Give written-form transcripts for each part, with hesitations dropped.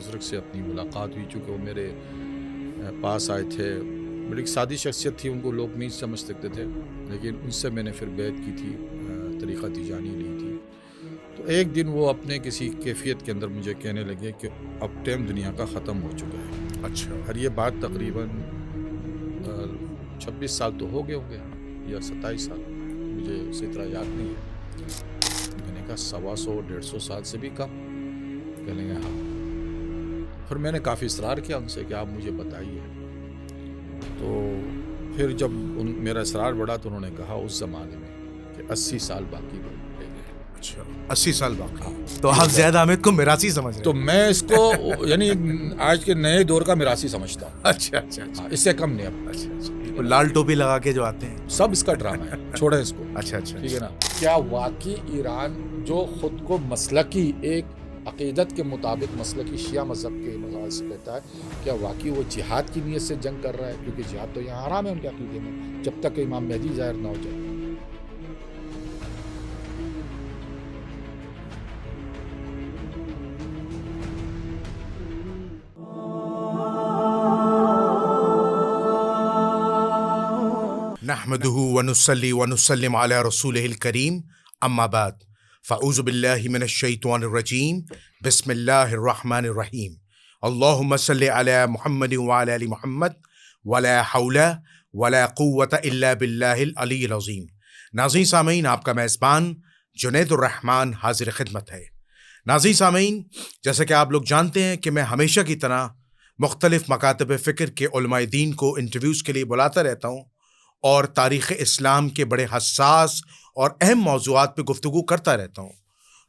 بزرگ سے اپنی ملاقات ہوئی، چونکہ وہ میرے پاس آئے تھے. بڑی ایک سادی شخصیت تھی، ان کو لوگ نہیں سمجھ سکتے تھے، لیکن ان سے میں نے پھر بیعت کی تھی، طریقہ تیجانی لی تھی. تو ایک دن وہ اپنے کسی کیفیت کے اندر مجھے کہنے لگے کہ اب ٹائم دنیا کا ختم ہو چکا ہے. اچھا. اور یہ بات تقریباً 26 سال تو ہو گئے ہوں گے یا 27 سال، مجھے اسی طرح یاد نہیں ہے. میں نے کہا 125 سال سے بھی کم. کہنے لگے ہاں. پھر میں نے کافی اصرار کیا ان سے کہ آپ مجھے بتائیے. تو پھر جب میرا اصرار بڑھا تو انہوں نے کہا اس زمانے میں کہ 80 سال باقی رہ گئے. اچھا 80 سال باقی. ہاں. تو آپ زید حامد کو میراثی سمجھ رہے تو ہیں؟ میں اس کو یعنی آج کے نئے دور کا میراثی سمجھتا ہوں. اچھا اچھا اچھا. ہاں، اس سے کم نہیں. اب اچھا. لال ٹوپی لگا کے جو آتے ہیں سب اس کا ڈرامہ ہے، چھوڑیں اس کو. اچھا اچھا. ٹھیک ہے نا. کیا واقعی ایران جو خود کو مسلکی ایک عقیدت کے مطابق مسلکی شیعہ مذہب کے مذہب سے کہتا ہے، کیا واقعی وہ جہاد کی نیت سے جنگ کر رہا ہے؟ کیونکہ جہاد تو یہاں حرام ہے ان کے عقیدے میں جب تک کہ امام مہدی ظاہر نہ ہو جائے. نحمده ونصلي ونسلم على رسوله الكريم اما بعد فاعوذ بالله من الشيطان الرجيم بسم الله الرحمن الرحيم اللهم صل على محمد وعلى ال محمد ولا حول ولا قوة الا بالله العلی العظیم. ناظرین سامعین، آپ کا میزبان جنید الرحمن حاضر خدمت ہے. ناظرین سامعین، جیسا کہ آپ لوگ جانتے ہیں کہ میں ہمیشہ کی طرح مختلف مکاتب فکر کے علماء دین کو انٹرویوز کے لیے بلاتا رہتا ہوں اور تاریخ اسلام کے بڑے حساس اور اہم موضوعات پہ گفتگو کرتا رہتا ہوں.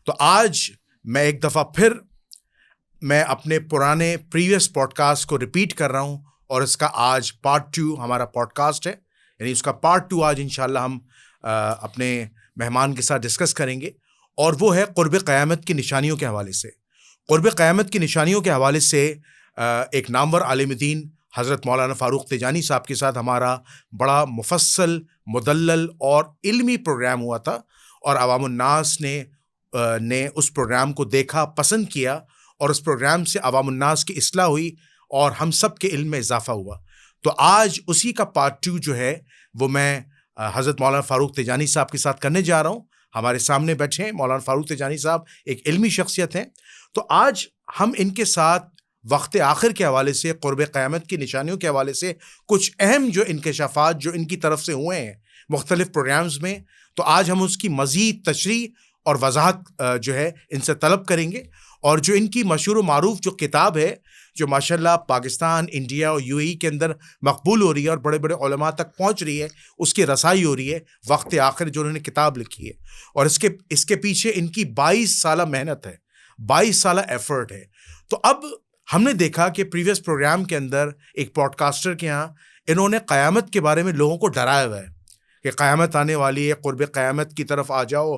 تو آج میں ایک دفعہ پھر میں اپنے پرانے پریویس پوڈ کاسٹ کو ریپیٹ کر رہا ہوں، اور اس کا آج پارٹ 2 ہمارا پوڈ کاسٹ ہے. یعنی اس کا پارٹ 2 آج انشاءاللہ ہم اپنے مہمان کے ساتھ ڈسکس کریں گے، اور وہ ہے قرب قیامت کی نشانیوں کے حوالے سے. قرب قیامت کی نشانیوں کے حوالے سے ایک نامور عالم دین حضرت مولانا فاروق تیجانی صاحب کے ساتھ ہمارا بڑا مفصل، مدلل اور علمی پروگرام ہوا تھا، اور عوام الناس نے اس پروگرام کو دیکھا، پسند کیا، اور اس پروگرام سے عوام الناس کی اصلاح ہوئی اور ہم سب کے علم میں اضافہ ہوا. تو آج اسی کا پارٹ 2 جو ہے وہ میں حضرت مولانا فاروق تیجانی صاحب کے ساتھ کرنے جا رہا ہوں. ہمارے سامنے بیٹھے ہیں مولانا فاروق تیجانی صاحب، ایک علمی شخصیت ہیں. تو آج ہم ان کے ساتھ وقت آخر کے حوالے سے، قرب قیامت کی نشانیوں کے حوالے سے کچھ اہم جو انکشافات جو ان کی طرف سے ہوئے ہیں مختلف پروگرامز میں، تو آج ہم اس کی مزید تشریح اور وضاحت جو ہے ان سے طلب کریں گے. اور جو ان کی مشہور و معروف جو کتاب ہے، جو ماشاءاللہ پاکستان، انڈیا اور UAE کے اندر مقبول ہو رہی ہے اور بڑے بڑے علماء تک پہنچ رہی ہے، اس کی رسائی ہو رہی ہے، وقت آخر جو انہوں نے کتاب لکھی ہے. اور اس کے پیچھے ان کی 22 سالہ محنت ہے، 22 سالہ ایفرٹ ہے. تو اب ہم نے دیکھا کہ پریویس پروگرام کے اندر ایک پوڈ کاسٹر کے ہاں انہوں نے قیامت کے بارے میں لوگوں کو ڈرایا ہوا ہے کہ قیامت آنے والی ہے، قرب قیامت کی طرف آ جاؤ،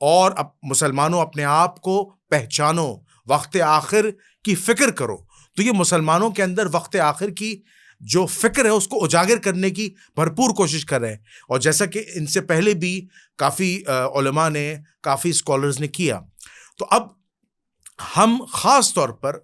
اور مسلمانوں اپنے آپ کو پہچانو، وقت آخر کی فکر کرو. تو یہ مسلمانوں کے اندر وقت آخر کی جو فکر ہے اس کو اجاگر کرنے کی بھرپور کوشش کر رہے ہیں. اور جیسا کہ ان سے پہلے بھی کافی علماء نے، کافی اسکالرز نے کیا. تو اب ہم خاص طور پر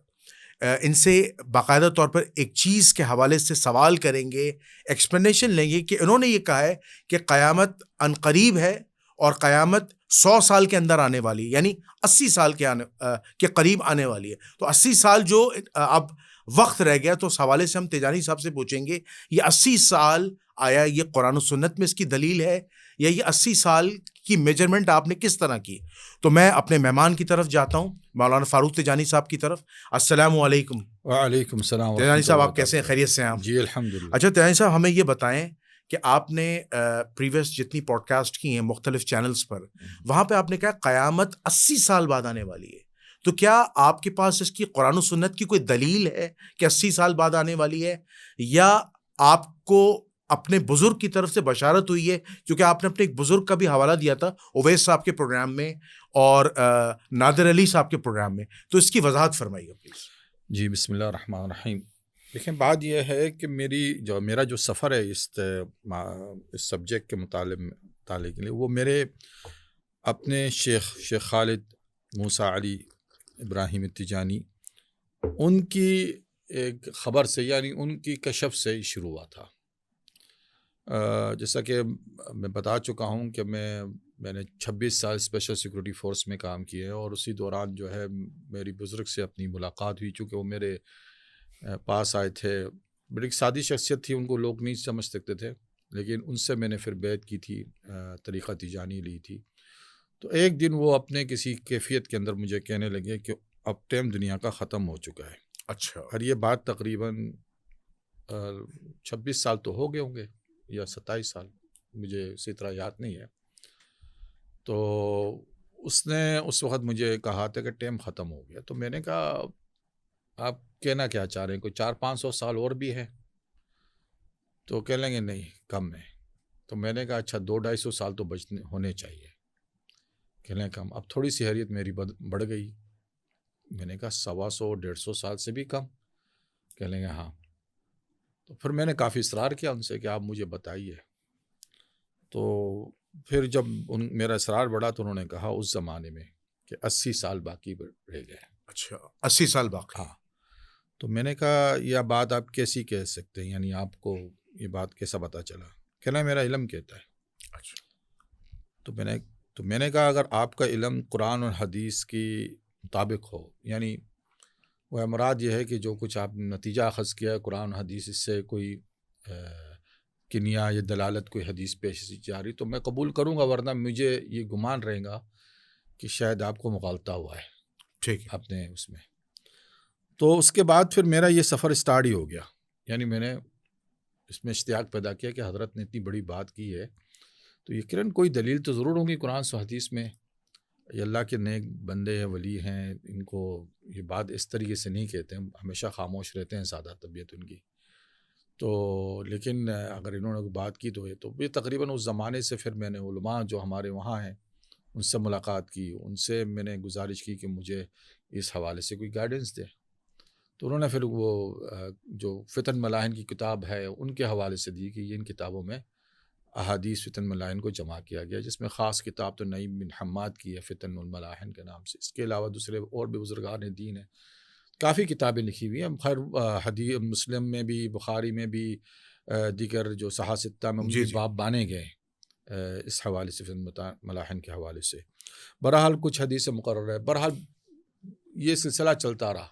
ان سے باقاعدہ طور پر ایک چیز کے حوالے سے سوال کریں گے، ایکسپلینیشن لیں گے کہ انہوں نے یہ کہا ہے کہ قیامت عنقریب ہے اور قیامت 100 سال کے اندر آنے والی ہے، یعنی 80 سال کے قریب آنے والی ہے. تو 80 سال جو اب وقت رہ گیا، تو اس حوالے سے ہم تیجانی صاحب سے پوچھیں گے یہ 80 سال آیا یہ قرآن و سنت میں اس کی دلیل ہے، یا یہ 80 سال کی میجرمنٹ آپ نے کس طرح کی؟ تو میں اپنے مہمان کی طرف جاتا ہوں، مولانا فاروق تیجانی صاحب کی طرف. السلام علیکم. وعلیکم السلام. تیجانی صاحب آپ کیسے ہیں؟ خیریت سے ہیں آپ؟ جی الحمدللہ. اچھا تیجانی صاحب، ہمیں یہ بتائیں کہ آپ نے پریویس جتنی پوڈ کاسٹ کی ہیں مختلف چینلز پر، وہاں پہ آپ نے کہا قیامت 80 سال بعد آنے والی ہے. تو کیا آپ کے پاس اس کی قرآن و سنت کی کوئی دلیل ہے کہ 80 سال بعد آنے والی ہے، یا آپ کو اپنے بزرگ کی طرف سے بشارت ہوئی ہے؟ کیونکہ آپ نے اپنے ایک بزرگ کا بھی حوالہ دیا تھا اویس صاحب کے پروگرام میں اور نادر علی صاحب کے پروگرام میں، تو اس کی وضاحت فرمائیے پلیز. جی بسم اللہ الرحمن الرحیم. دیکھیں، بات یہ ہے کہ میرا جو سفر ہے اس سبجیکٹ کے مطالعے کے لیے، وہ میرے اپنے شیخ خالد موسیٰ علی ابراہیم تیجانی ان کی ایک خبر سے، یعنی ان کی کشف سے ہی شروع ہوا تھا۔ جیسا کہ میں بتا چکا ہوں کہ میں نے 26 سال اسپیشل سیکورٹی فورس میں کام کیا ہے، اور اسی دوران جو ہے میری بزرگ سے اپنی ملاقات ہوئی، چونکہ وہ میرے پاس آئے تھے۔ بڑی ایک سادی شخصیت تھی، ان کو لوگ نہیں سمجھ سکتے تھے، لیکن ان سے میں نے پھر بیعت کی تھی، طریقہ تیجانی لی تھی۔ تو ایک دن وہ اپنے کسی کیفیت کے اندر مجھے کہنے لگے کہ اب ٹائم دنیا کا ختم ہو چکا ہے۔ اچھا، اور یہ بات تقریباً 26 سال تو ہو گئے ہوں گے یا 27 سال، مجھے اسی طرح یاد نہیں ہے۔ تو اس نے اس وقت مجھے کہا تھا کہ ٹائم ختم ہو گیا۔ تو میں نے کہا آپ کہنا کیا چاہ رہے ہیں، کوئی 400-500 سال اور بھی ہے؟ تو کہہ لیں گے نہیں، کم ہے۔ تو میں نے کہا اچھا 200-250 سال تو بچنے ہونے چاہیے۔ کہہ لیں کم۔ اب تھوڑی سی حیرت میری بڑھ گئی۔ میں نے کہا 100-150 سال سے بھی کم؟ کہہ لیں گے ہاں۔ تو پھر میں نے کافی اصرار کیا ان سے کہ آپ مجھے بتائیے۔ تو پھر جب میرا اصرار بڑھا تو انہوں نے کہا اس زمانے میں کہ 80 سال باقی رہ گئے۔ اچھا، 80 سال باقی؟ ہاں۔ تو میں نے کہا یہ بات آپ کیسی کہہ سکتے ہیں، یعنی آپ کو یہ بات کیسا پتہ چلا؟ کہنا میرا علم کہتا ہے۔ اچھا، تو میں نے کہا اگر آپ کا علم قرآن اور حدیث کی مطابق ہو، یعنی وہ مراد یہ ہے کہ جو کچھ آپ نتیجہ اخذ کیا ہے قرآن و حدیث، اس سے کوئی کنیا یا دلالت کوئی حدیث پیش جا رہی، تو میں قبول کروں گا، ورنہ مجھے یہ گمان رہے گا کہ شاید آپ کو مغالطہ ہوا ہے ٹھیک ہے۔ اپنے اس میں۔ تو اس کے بعد پھر میرا یہ سفر اسٹارٹ ہی ہو گیا، یعنی میں نے اس میں اشتیاق پیدا کیا کہ حضرت نے اتنی بڑی بات کی ہے تو یقیناً کوئی دلیل تو ضرور ہوگی قرآن و حدیث میں۔ یہ اللہ کے نیک بندے ہیں، ولی ہیں، ان کو یہ بات اس طریقے سے نہیں کہتے ہیں، ہمیشہ خاموش رہتے ہیں، سادہ طبیعت ان کی۔ تو لیکن اگر انہوں نے بات کی تو یہ تقریباً اس زمانے سے پھر میں نے علماء جو ہمارے وہاں ہیں ان سے ملاقات کی، ان سے میں نے گزارش کی کہ مجھے اس حوالے سے کوئی گائیڈنس دے۔ تو انہوں نے پھر وہ جو فتن ملاحن کی کتاب ہے ان کے حوالے سے دی کہ ان کتابوں میں احادیث فتن ملاحن کو جمع کیا گیا، جس میں خاص کتاب تو نعیم بن حماد کی ہے فتن الملاحن کے نام سے۔ اس کے علاوہ دوسرے اور بھی بزرگان دین ہیں، کافی کتابیں لکھی ہوئی ہیں۔ خیر حدیث مسلم میں بھی، بخاری میں بھی، دیگر جو صحاح ستہ میں ان کے باب بانے گئے اس حوالے سے، فتن ملاحن کے حوالے سے۔ بہرحال کچھ حدیث مقرر ہے۔ بہرحال یہ سلسلہ چلتا رہا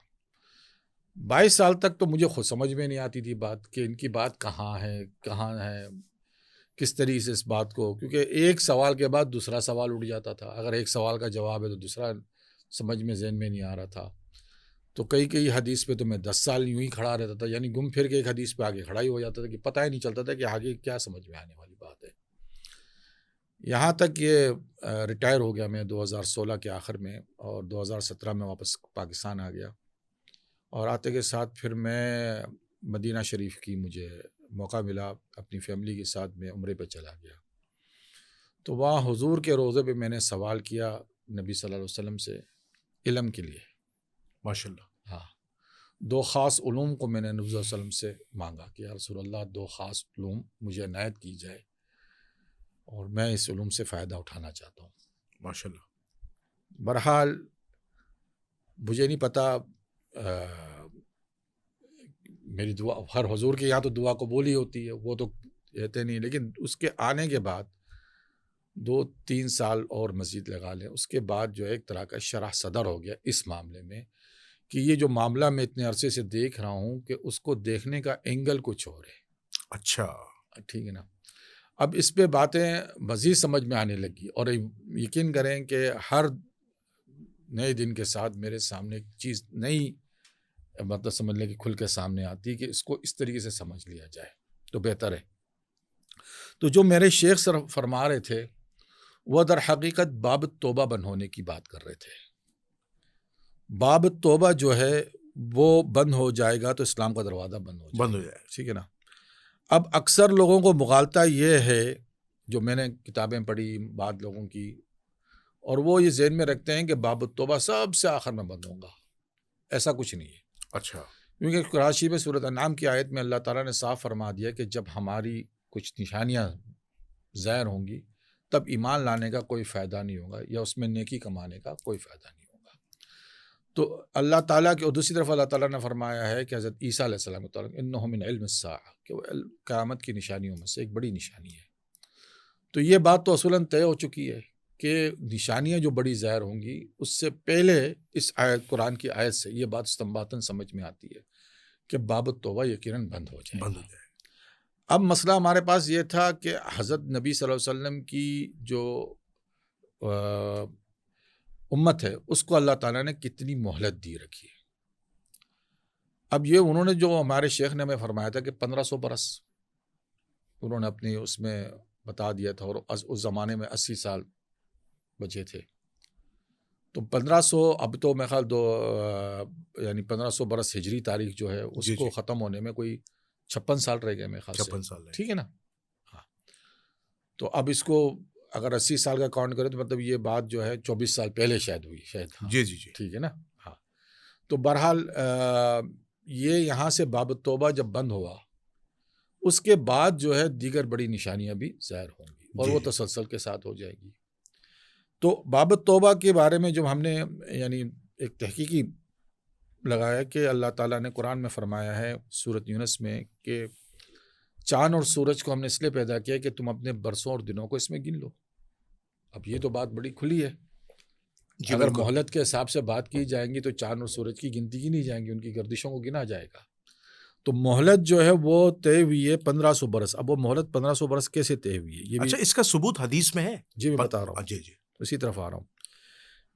22 سال تک۔ تو مجھے خود سمجھ میں نہیں آتی تھی بات کہ ان کی بات کہاں ہے کس طریقے سے اس بات کو، کیونکہ ایک سوال کے بعد دوسرا سوال اٹھ جاتا تھا، اگر ایک سوال کا جواب ہے تو دوسرا سمجھ میں ذہن میں نہیں آ رہا تھا۔ تو کئی حدیث پہ تو میں 10 سال یوں ہی کھڑا رہتا تھا، یعنی گم پھر کے ایک حدیث پہ آگے کھڑا ہی ہو جاتا تھا کہ پتہ ہی نہیں چلتا تھا کہ آگے کیا سمجھ میں آنے والی بات ہے۔ یہاں تک یہ ریٹائر ہو گیا میں 2016 کے آخر میں، اور 2017 میں واپس پاکستان آ گیا، اور آتے کے ساتھ پھر میں مدینہ شریف کی مجھے موقع ملا، اپنی فیملی کے ساتھ میں عمرے پہ چلا گیا۔ تو وہاں حضور کے روضے پہ میں نے سوال کیا نبی صلی اللہ علیہ وسلم سے علم کے لیے۔ ماشاءاللہ۔ ہاں، 2 خاص علوم کو میں نے نبی صلی اللہ علیہ وسلم سے مانگا کہ یا رسول اللہ 2 خاص علوم مجھے عنایت کی جائے، اور میں اس علوم سے فائدہ اٹھانا چاہتا ہوں۔ ماشاءاللہ۔ بہرحال مجھے نہیں پتہ، میری دعا ہر حضور کے یہاں تو دعا قبول ہی ہوتی ہے، وہ تو کہتے نہیں، لیکن اس کے آنے کے بعد 2-3 سال اور مزید لگا لیں، اس کے بعد جو ہے ایک طرح کا شرح صدر ہو گیا اس معاملے میں کہ یہ جو معاملہ میں اتنے عرصے سے دیکھ رہا ہوں کہ اس کو دیکھنے کا اینگل کچھ اور ہے۔ اچھا، ٹھیک ہے نا۔ اب اس پہ باتیں مزید سمجھ میں آنے لگی، اور یقین کریں کہ ہر نئے دن کے ساتھ میرے سامنے ایک چیز نئی، مطلب سمجھ لیں کہ کھل کے سامنے آتی ہے کہ اس کو اس طریقے سے سمجھ لیا جائے تو بہتر ہے۔ تو جو میرے شیخ سر فرما رہے تھے وہ در حقیقت باب توبہ بند ہونے کی بات کر رہے تھے۔ باب توبہ جو ہے وہ بند ہو جائے گا تو اسلام کا دروازہ بند ہو جائے گا، ٹھیک ہے نا۔ اب اکثر لوگوں کو مغالطہ یہ ہے، جو میں نے کتابیں پڑھی بعض لوگوں کی، اور وہ یہ ذہن میں رکھتے ہیں کہ باب التوبہ سب سے آخر میں بند ہوگا۔ ایسا کچھ نہیں ہے۔ اچھا، کیونکہ قرآن میں سورۃ انعام کی آیت میں اللہ تعالیٰ نے صاف فرما دیا کہ جب ہماری کچھ نشانیاں ظاہر ہوں گی تب ایمان لانے کا کوئی فائدہ نہیں ہوگا، یا اس میں نیکی کمانے کا کوئی فائدہ نہیں ہوگا۔ تو اللہ تعالیٰ کی، اور دوسری طرف اللہ تعالیٰ نے فرمایا ہے کہ حضرت عیسیٰ علیہ السلام کو تعالیٰ انہ من علم الساعہ، کہ وہ قیامت کی نشانیوں میں سے ایک بڑی نشانی ہے. تو یہ بات تو اصولاً طے ہو چکی ہے کہ نشانیاں جو بڑی ظاہر ہوں گی، اس سے پہلے اس آیت، قرآن کی آیت سے یہ بات استنباطاً سمجھ میں آتی ہے کہ باب التوبہ یقیناً بند ہو جائے. اب مسئلہ ہمارے پاس یہ تھا کہ حضرت نبی صلی اللہ علیہ وسلم کی جو امت ہے اس کو اللہ تعالیٰ نے کتنی مہلت دی رکھی ہے. اب یہ انہوں نے، جو ہمارے شیخ نے ہمیں فرمایا تھا کہ 1500 برس انہوں نے اپنی اس میں بتا دیا تھا، اور اس زمانے میں 80 سال بچے تھے. تو 1500، اب تو میرے خیال یعنی 1500 برس ہجری تاریخ جو ہے اس کو ختم ہونے میں کوئی 56 سال رہ گئے میرے خیال سے. 56 سال، ٹھیک ہے نا. ہاں، تو اب اس کو اگر 80 سال کا کاؤنٹ کریں تو مطلب یہ بات جو ہے 24 سال پہلے شاید ہوئی، شاید. جی. ٹھیک ہے نا. ہاں، تو بہرحال یہ یہاں سے باب التوبہ جب بند ہوا، اس کے بعد جو ہے دیگر بڑی نشانیاں بھی ظاہر ہوں گی، اور وہ تسلسل کے ساتھ ہو جائے گی. تو باب التوبہ کے بارے میں جب ہم نے یعنی ایک تحقیقی لگایا کہ اللہ تعالیٰ نے قرآن میں فرمایا ہے سورۃ یونس میں کہ چاند اور سورج کو ہم نے اس لیے پیدا کیا کہ تم اپنے برسوں اور دنوں کو اس میں گن لو. اب یہ تو بات بڑی کھلی ہے. اگر مہلت کے حساب سے بات کی جائیں گی تو چاند اور سورج کی گنتی کی نہیں جائیں گی، ان کی گردشوں کو گنا جائے گا. تو مہلت جو ہے وہ طے ہوئی ہے 1500 برس. اب وہ مہلت 1500 برس کیسے طے ہوئی ہے؟ یہ اچھا، اس کا ثبوت حدیث میں ہے؟ جی میں بتا رہا ہوں. جی اسی طرف آ رہا ہوں.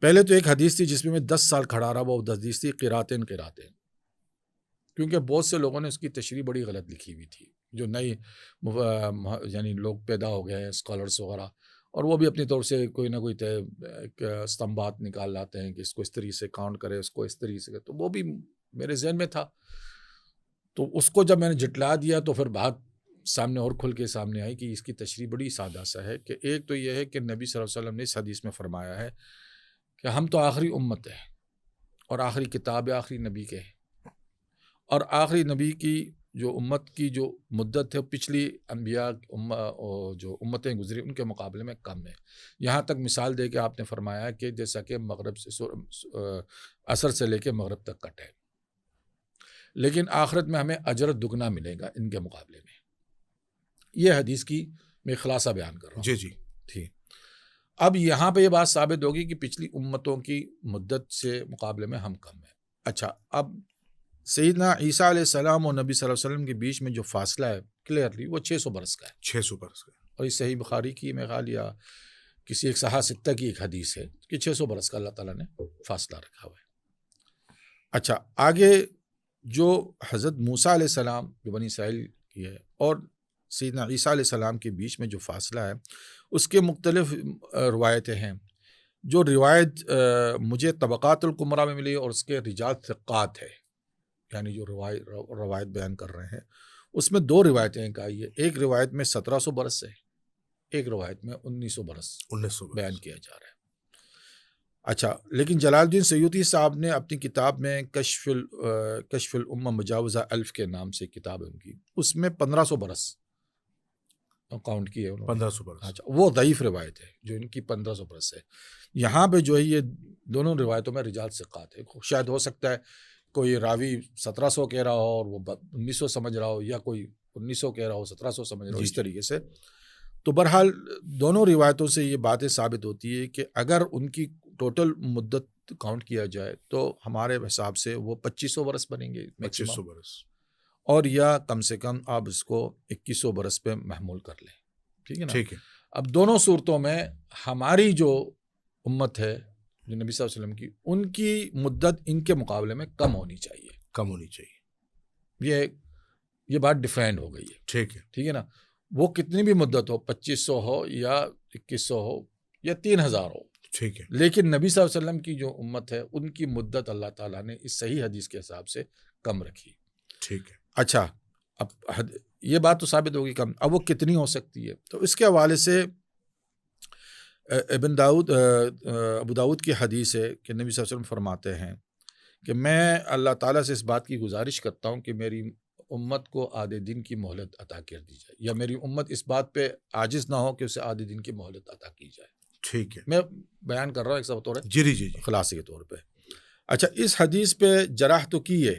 پہلے تو ایک حدیث تھی جس میں میں 10 سال کھڑا رہا، وہ حدیث تھی قراتین، کیونکہ بہت سے لوگوں نے اس کی تشریح بڑی غلط لکھی ہوئی تھی، جو نئی یعنی لوگ پیدا ہو گئے ہیں اسکالرس وغیرہ، اور وہ بھی اپنی طور سے کوئی نہ کوئی استنباط نکال لاتے ہیں کہ اس کو اس طریقے سے کاؤنٹ کرے، اس کو اس طریقے سے. تو وہ بھی میرے ذہن میں تھا. تو اس کو جب میں نے جھٹلا دیا تو پھر بات سامنے اور کھل کے سامنے آئی کہ اس کی تشریح بڑی سادہ سا ہے. کہ ایک تو یہ ہے کہ نبی صلی اللہ علیہ وسلم نے اس حدیث میں فرمایا ہے کہ ہم تو آخری امت ہے، اور آخری کتاب آخری نبی کے ہے، اور آخری نبی کی جو امت کی جو مدت ہے پچھلی انبیاء جو امتیں گزری ان کے مقابلے میں کم ہے. یہاں تک مثال دے کے آپ نے فرمایا کہ جیسا کہ مغرب سے عصر سے لے کے مغرب تک کٹ ہے، لیکن آخرت میں ہمیں اجر دگنا ملے گا ان کے مقابلے میں. یہ حدیث کی میں خلاصہ بیان کر رہا ہوں. جی. ٹھیک. اب یہاں پہ یہ بات ثابت ہوگی کہ پچھلی امتوں کی مدت سے مقابلے میں ہم کم ہیں. اچھا، اب سیدنا عیسیٰ علیہ السلام اور نبی صلی اللہ علیہ وسلم کے بیچ میں جو فاصلہ ہے کلیئرلی وہ 600 برس کا ہے. 600 برس کا. اور یہ صحیح بخاری کی میں خیال یا کسی ایک صحاح ستہ کی ایک حدیث ہے کہ 600 برس کا اللہ تعالیٰ نے فاصلہ رکھا ہوا ہے. اچھا، آگے جو حضرت موسیٰ علیہ السلام جو بنی اسرائیل کی ہے اور سیدنا عیسیٰ علیہ السلام کے بیچ میں جو فاصلہ ہے اس کے مختلف روایتیں ہیں. جو روایت مجھے طبقات القمرہ میں ملی اور اس کے رجال ثقات ہے، یعنی جو روایت بیان کر رہے ہیں اس میں 2 روایتیں آئی ہے. ایک روایت میں 1700 برس ہے، ایک روایت میں 1900 برس بیان کیا جا رہا ہے. اچھا، لیکن جلال الدین سیوطی صاحب نے اپنی کتاب میں کشف الامہ مجاوزہ الف کے نام سے کتاب ہے ان کی، اس میں 1500 برس کاؤنٹ کی ہے انہوں نے. 1500 برس. اچھا، وہ ضعیف روایت ہے جو ان کی 1500 برس ہے. یہاں پہ جو ہے یہ دونوں روایتوں میں رجال ثقات ہے. شاید ہو سکتا ہے کوئی راوی 1700 کہہ رہا ہو اور وہ 1900 سمجھ رہا ہو، یا کوئی 1900 کہہ رہا ہو 1700 سمجھ رہا ہو، اس طریقے سے. تو بہرحال دونوں روایتوں سے یہ باتیں ثابت ہوتی ہے کہ اگر ان کی ٹوٹل مدت کاؤنٹ کیا جائے تو ہمارے حساب سے وہ 2500 برس بنیں گے 2500 برس، اور یا کم سے کم آپ اس کو 2100 برس پہ محمول کر لیں. ٹھیک ہے نا. ٹھیک ہے. اب دونوں صورتوں میں ہماری جو امت ہے جو نبی صلی اللہ علیہ وسلم کی، ان کی مدت ان کے مقابلے میں کم ہونی چاہیے. یہ بات ڈیفائن ہو گئی ہے. ٹھیک ہے نا. وہ کتنی بھی مدت ہو، 2500 ہو یا 2100 ہو یا 3000 ہو. ٹھیک ہے. لیکن نبی صلی اللہ علیہ وسلم کی جو امت ہے ان کی مدت اللہ تعالیٰ نے اس صحیح حدیث کے حساب سے کم رکھی. ٹھیک ہے. اچھا، اب یہ بات تو ثابت ہوگی کم. اب وہ کتنی ہو سکتی ہے؟ تو اس کے حوالے سے ابو داؤد کی حدیث ہے کہ نبی صلی اللہ علیہ وسلم فرماتے ہیں کہ میں اللہ تعالیٰ سے اس بات کی گزارش کرتا ہوں کہ میری امت کو آدھے دن کی مہلت عطا کر دی جائے، یا میری امت اس بات پہ عاجز نہ ہو کہ اسے آدھے دن کی مہلت عطا کی جائے. ٹھیک ہے. میں بیان کر رہا ہوں ایک سب طور جی خلاصے کے طور پہ. اچھا، اس حدیث پہ جرح تو کی ہے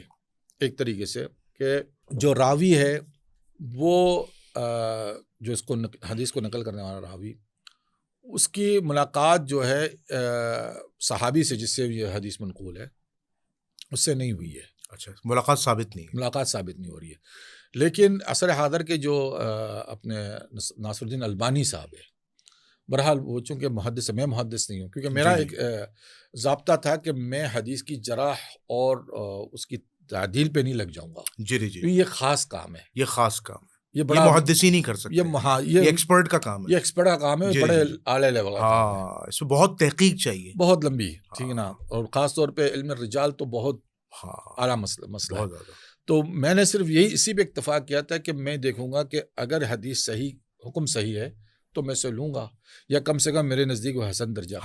ایک طریقے سے کہ جو راوی ہے وہ جو اس کو حدیث کو نقل کرنے والا راوی، اس کی ملاقات جو ہے صحابی سے جس سے یہ حدیث منقول ہے اس سے نہیں ہوئی ہے. اچھا، ملاقات ثابت نہیں ہے. ملاقات ثابت نہیں ہو رہی ہے. لیکن عصر حاضر کے جو اپنے ناصر الدین البانی صاحب ہے، بہرحال وہ چونکہ محدث ہے، میں محدث نہیں ہوں، کیونکہ میرا ایک ضابطہ تھا کہ میں حدیث کی جرح اور اس کی تعدیل پہ نہیں لگ جاؤں گا. جی جی جی، یہ خاص کام ہے، یہ خاص کام ہے، یہ بڑا محدثی نہیں کر سکتے، یہ ایکسپرٹ کا کام ہے، یہ ایکسپرٹ کا کام ہے، بڑے اعلیٰ لیول کا کام ہے. ہاں، اس میں بہت تحقیق چاہیے، بہت لمبی، ٹھیک ہے نا، اور خاص طور پہ علم الرجال تو بہت اعلیٰ مسئلہ ہے. تو میں نے صرف اسی پہ اکتفا کیا تھا کہ میں دیکھوں گا کہ اگر حدیث صحیح، حکم صحیح ہے تو میں اسے لوں گا، یا کم سے کم میرے نزدیک وہ حسن درجہ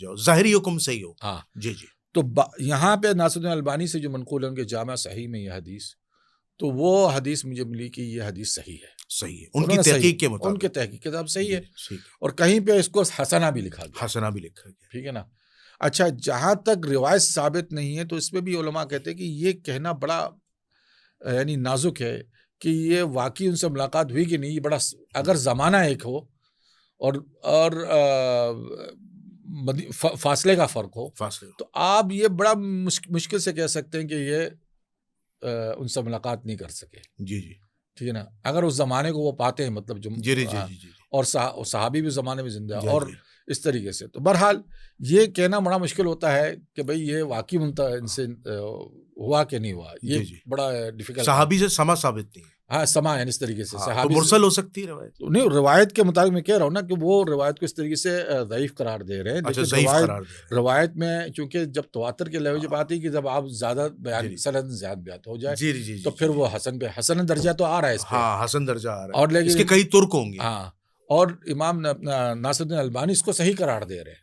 ہو، ظاہری حکم صحیح ہو. ہاں جی جی. تو یہاں پہ ناصر الدین البانی سے جو منقول ہے ان کے جامع صحیح میں یہ حدیث، تو وہ حدیث مجھے ملی کہ یہ حدیث صحیح ہے. صحیح ہے، ان کی تحقیق کے مطابق، ان کے تحقیق کے مطابق صحیح ہے. اور کہیں پہ اس کو حسنہ بھی لکھا گیا، حسنہ بھی لکھا گیا، ٹھیک ہے نا. اچھا، جہاں تک روایت ثابت نہیں ہے تو اس پہ بھی علماء کہتے ہیں کہ یہ کہنا بڑا یعنی نازک ہے کہ یہ واقعی ان سے ملاقات ہوئی کہ نہیں. یہ بڑا، اگر زمانہ ایک ہو اور فاصلے کا فرق ہو تو آپ یہ بڑا مشکل سے کہہ سکتے ہیں کہ یہ ان سے ملاقات نہیں کر سکے. جی جی، ٹھیک ہے نا. اگر اس زمانے کو وہ پاتے ہیں، مطلب جو اور صحابی بھی زمانے میں زندہ اور اس طریقے سے، تو بہرحال یہ کہنا بڑا مشکل ہوتا ہے کہ بھئی یہ واقعی ان سے ہوا کہ نہیں ہوا. یہ بڑا ڈیفیکلٹ. صحابی سے سما ثابت نہیں. ہاں، سما ہے اس طریقے سے. تو مرسل ہو سکتی ہے روایت. نہیں، روایت کے مطابق میں کہہ رہا ہوں نا کہ وہ روایت کو اس طریقے سے ضعیف قرار دے رہے ہیں. لیکن روایت میں چونکہ جب تواتر کے لیول جب آتی ہے کہ جب آپ زیادہ بیان سند زیادہ بیان ہو جائے تو پھر وہ حسن درجہ تو آ رہا ہے اس پہ. ہاں، حسن درجہ آ رہا ہے، اور لیکن اس کے کئی ترک ہوں گے. ہاں، اور امام ناصر الدین البانی اس کو صحیح قرار دے رہے ہیں.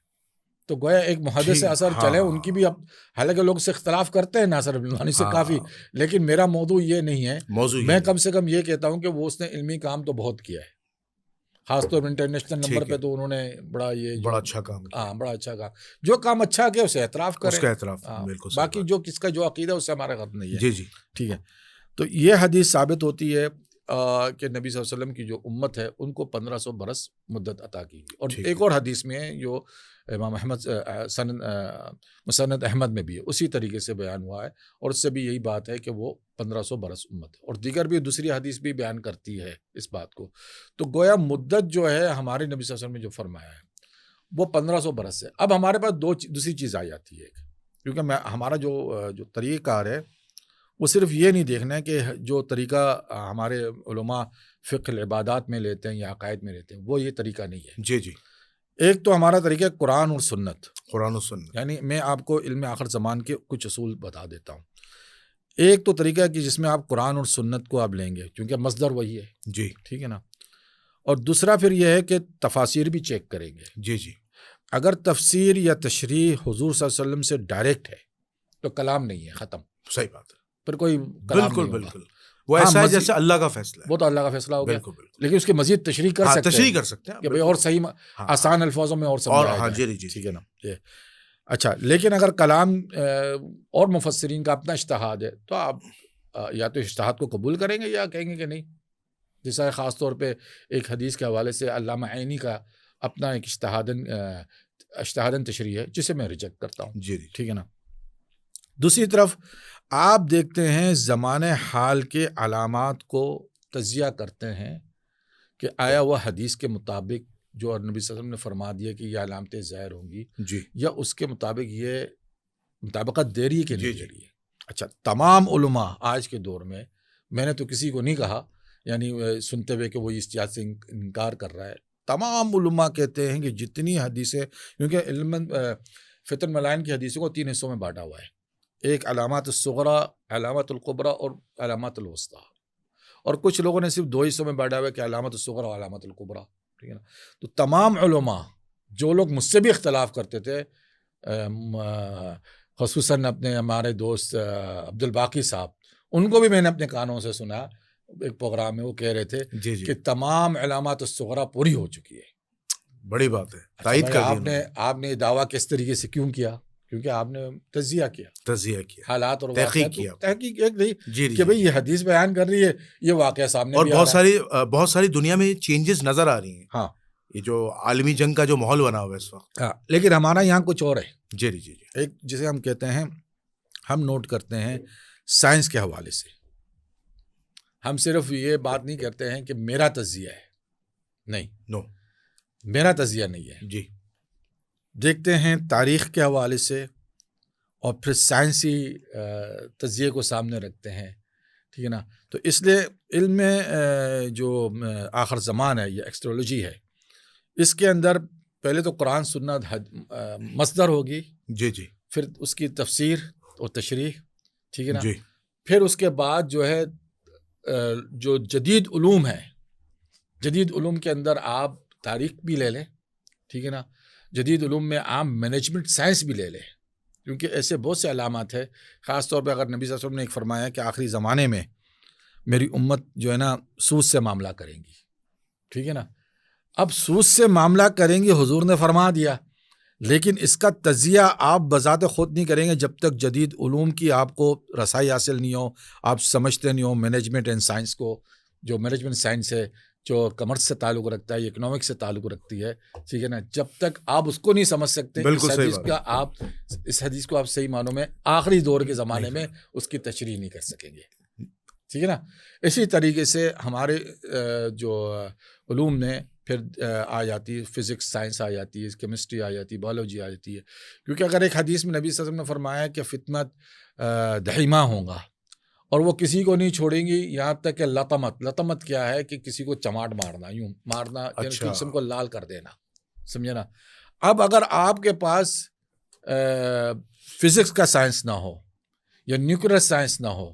تو گویا ایک محدث سے اثر چلے ان کی بھی. اب حالانکہ لوگ سے اختلاف کرتے ہیں ناصر البانی سے کافی، لیکن میرا موضوع یہ نہیں ہے. میں کم سے کم یہ کہتا ہوں کہ وہ اس نے علمی کام تو بہت کیا ہے، خاص طور پر انٹرنیشنل نمبر پہ تو انہوں نے بڑا اچھا کام کیا. ہاں، بڑا اچھا کام. جو کام اچھا کیا اسے اعتراف کریں، اس کا اعتراف. باقی جو کس کا جو عقیدہ اس سے ہمارا غرض نہیں ہے. جی جی، ٹھیک ہے. تو یہ حدیث ثابت ہوتی ہے کہ نبی صلی اللہ علیہ وسلم کی جو امت ہے ان کو 1500 برس مدت عطا کی گئی. اور ایک اور حدیث میں ہے جو امام احمد مسند احمد میں بھی ہے، اسی طریقے سے بیان ہوا ہے، اور اس سے بھی یہی بات ہے کہ وہ 1500 برس امت ہے. اور دیگر بھی دوسری حدیث بھی بیان کرتی ہے اس بات کو. تو گویا مدت جو ہے ہمارے نبی صلی اللہ علیہ وسلم نے جو فرمایا ہے وہ 1500 برس ہے. اب ہمارے پاس دوسری چیز آ جاتی ہے، کیونکہ ہمارا جو طریقہ کار ہے وہ صرف یہ نہیں دیکھنا ہے کہ جو طریقہ ہمارے علماء فقہ العبادات میں لیتے ہیں یا عقائد میں لیتے ہیں وہ یہ طریقہ نہیں ہے. جی جی. ایک تو ہمارا طریقہ قرآن اور سنت. یعنی میں آپ کو علم آخر زمان کے کچھ اصول بتا دیتا ہوں. ایک تو طریقہ ہے کہ جس میں آپ قرآن اور سنت کو آپ لیں گے کیونکہ مصدر وہی ہے. جی، ٹھیک ہے نا. اور دوسرا پھر یہ ہے کہ تفاسیر بھی چیک کریں گے. جی جی. اگر تفسیر یا تشریح حضور صلی اللہ علیہ وسلم سے ڈائریکٹ ہے تو کلام نہیں ہے، ختم. صحیح بات ہے. پھر کوئی کلام بالکل وہ ایسا ہے جیسے اللہ کا فیصلہ ہے. وہ تو اللہ کا فیصلہ ہو گیا. لیکن اس کی مزید تشریح کر سکتے ہیں کہ بھئی اور صحیح آسان الفاظوں میں اور سمجھایا جائے. ٹھیک ہے نا. اچھا، لیکن اگر کلام اور مفسرین کا اپنا اجتہاد ہے تو آپ یا تو اجتہاد کو قبول کریں گے یا کہیں گے کہ نہیں. جیسا خاص طور پہ ایک حدیث کے حوالے سے علامہ عینی کا اپنا ایک اجتہاداً تشریح ہے جسے میں ریجیکٹ کرتا ہوں. جی، ٹھیک ہے نا. دوسری طرف آپ دیکھتے ہیں زمانے حال کے علامات کو تجزیہ کرتے ہیں کہ آیا وہ حدیث کے مطابق جو نبی صلی اللہ علیہ وسلم نے فرما دیا کہ یہ علامتیں ظاہر ہوں گی جی، یا اس کے مطابق یہ مطابقت دے رہی ہے کہ نہیں دے رہی ہے. اچھا، تمام علماء آج کے دور میں نے تو کسی کو نہیں کہا یعنی سنتے ہوئے کہ وہ اس چیز سے انکار کر رہا ہے. تمام علماء کہتے ہیں کہ جتنی حدیثیں، کیونکہ علم فتن ملائن کی حدیثوں کو 3 حصوں میں بانٹا ہوا ہے. ایک علامات الصغریٰ، علامات الکبریٰ اور علامات الوسطیٰ. اور کچھ لوگوں نے صرف 2 حصوں میں بانٹا ہوا ہے کہ علامات الصغریٰ اور علامات الکبریٰ. ٹھیک ہے نا. تو تمام علماء جو لوگ مجھ سے بھی اختلاف کرتے تھے، خصوصاً اپنے ہمارے دوست عبد الباقی صاحب، ان کو بھی میں نے اپنے کانوں سے سنا ایک پروگرام میں، وہ کہہ رہے تھے کہ تمام علامات الصغریٰ پوری ہو چکی ہے. بڑی بات ہے. تائید کر آپ نے دعویٰ کس طریقے سے کیوں کیا؟ کیونکہ آپ نے تجزیہ کیا، تجزیہ کیا، حالات اور تحقیق واقعات، کیا، تحقیق ایک نہیں جی کہ بھئی یہ حدیث بیان کر رہی ہے، یہ واقعہ سامنے اور بھی آ رہا ہے۔ بہت ساری دنیا میں چینجز نظر آ رہی ہیں، ہاں یہ جو عالمی جنگ کا جو ماحول بنا ہوا ہے اس وقت۔ ہاں، لیکن ہمارا یہاں کچھ اور ہے، جی جی جی، ایک جسے ہم کہتے ہیں، ہم نوٹ کرتے ہیں سائنس کے حوالے سے، ہم صرف یہ بات نہیں کرتے ہیں کہ میرا تجزیہ ہے، نہیں، نو، میرا تجزیہ نہیں ہے، جی دیکھتے ہیں تاریخ کے حوالے سے اور پھر سائنسی تجزیے کو سامنے رکھتے ہیں، ٹھیک ہے نا۔ تو اس لیے علم میں جو آخر زمان ہے، یہ ایکسٹرولوجی ہے، اس کے اندر پہلے تو قرآن سنت مصدر ہوگی، جی جی پھر اس کی تفسیر اور تشریح، ٹھیک ہے نا، جی، پھر اس کے بعد جو ہے جو جدید علوم ہے، جدید علوم کے اندر آپ تاریخ بھی لے لیں، ٹھیک ہے نا، جدید علوم میں آپ مینجمنٹ سائنس بھی لے لیں، کیونکہ ایسے بہت سے علامات ہیں، خاص طور پہ اگر نبی صلی اللہ علیہ وسلم نے ایک فرمایا کہ آخری زمانے میں میری امت جو ہے نا سود سے معاملہ کریں گی، ٹھیک ہے نا۔ اب سود سے معاملہ کریں گے حضور نے فرما دیا، لیکن اس کا تجزیہ آپ بذات خود نہیں کریں گے جب تک جدید علوم کی آپ کو رسائی حاصل نہیں ہو، آپ سمجھتے نہیں ہو مینجمنٹ اینڈ سائنس کو، جو مینجمنٹ سائنس ہے، جو کامرس سے تعلق رکھتا ہے، اکنامکس سے تعلق رکھتی ہے، ٹھیک ہے نا، جب تک آپ اس کو نہیں سمجھ سکتے بالکل اس صحیح حدیث بات کا آپ اس حدیث کو آپ صحیح معنوں میں آخری دور کے زمانے میں اس کی تشریح نہیں کر سکیں گے، ٹھیک ہے نا۔ اسی طریقے سے ہمارے جو علوم نے پھر آ جاتی ہے، فزکس سائنس آ جاتی ہے، کیمسٹری آ جاتی ہے، بایولوجی آ جاتی ہے، کیونکہ اگر ایک حدیث میں نبی صلی اللہ علیہ وسلم نے فرمایا کہ فتنت دہیمہ ہوگا اور وہ کسی کو نہیں چھوڑیں گی یہاں تک کہ لطمت کیا ہے کہ کسی کو چماٹ مارنا، یوں مارنا، یعنی کہ جسم کو لال کر دینا، سمجھے نا۔ اب اگر آپ کے پاس فزکس کا سائنس نہ ہو یا نیوکلیئر سائنس نہ ہو،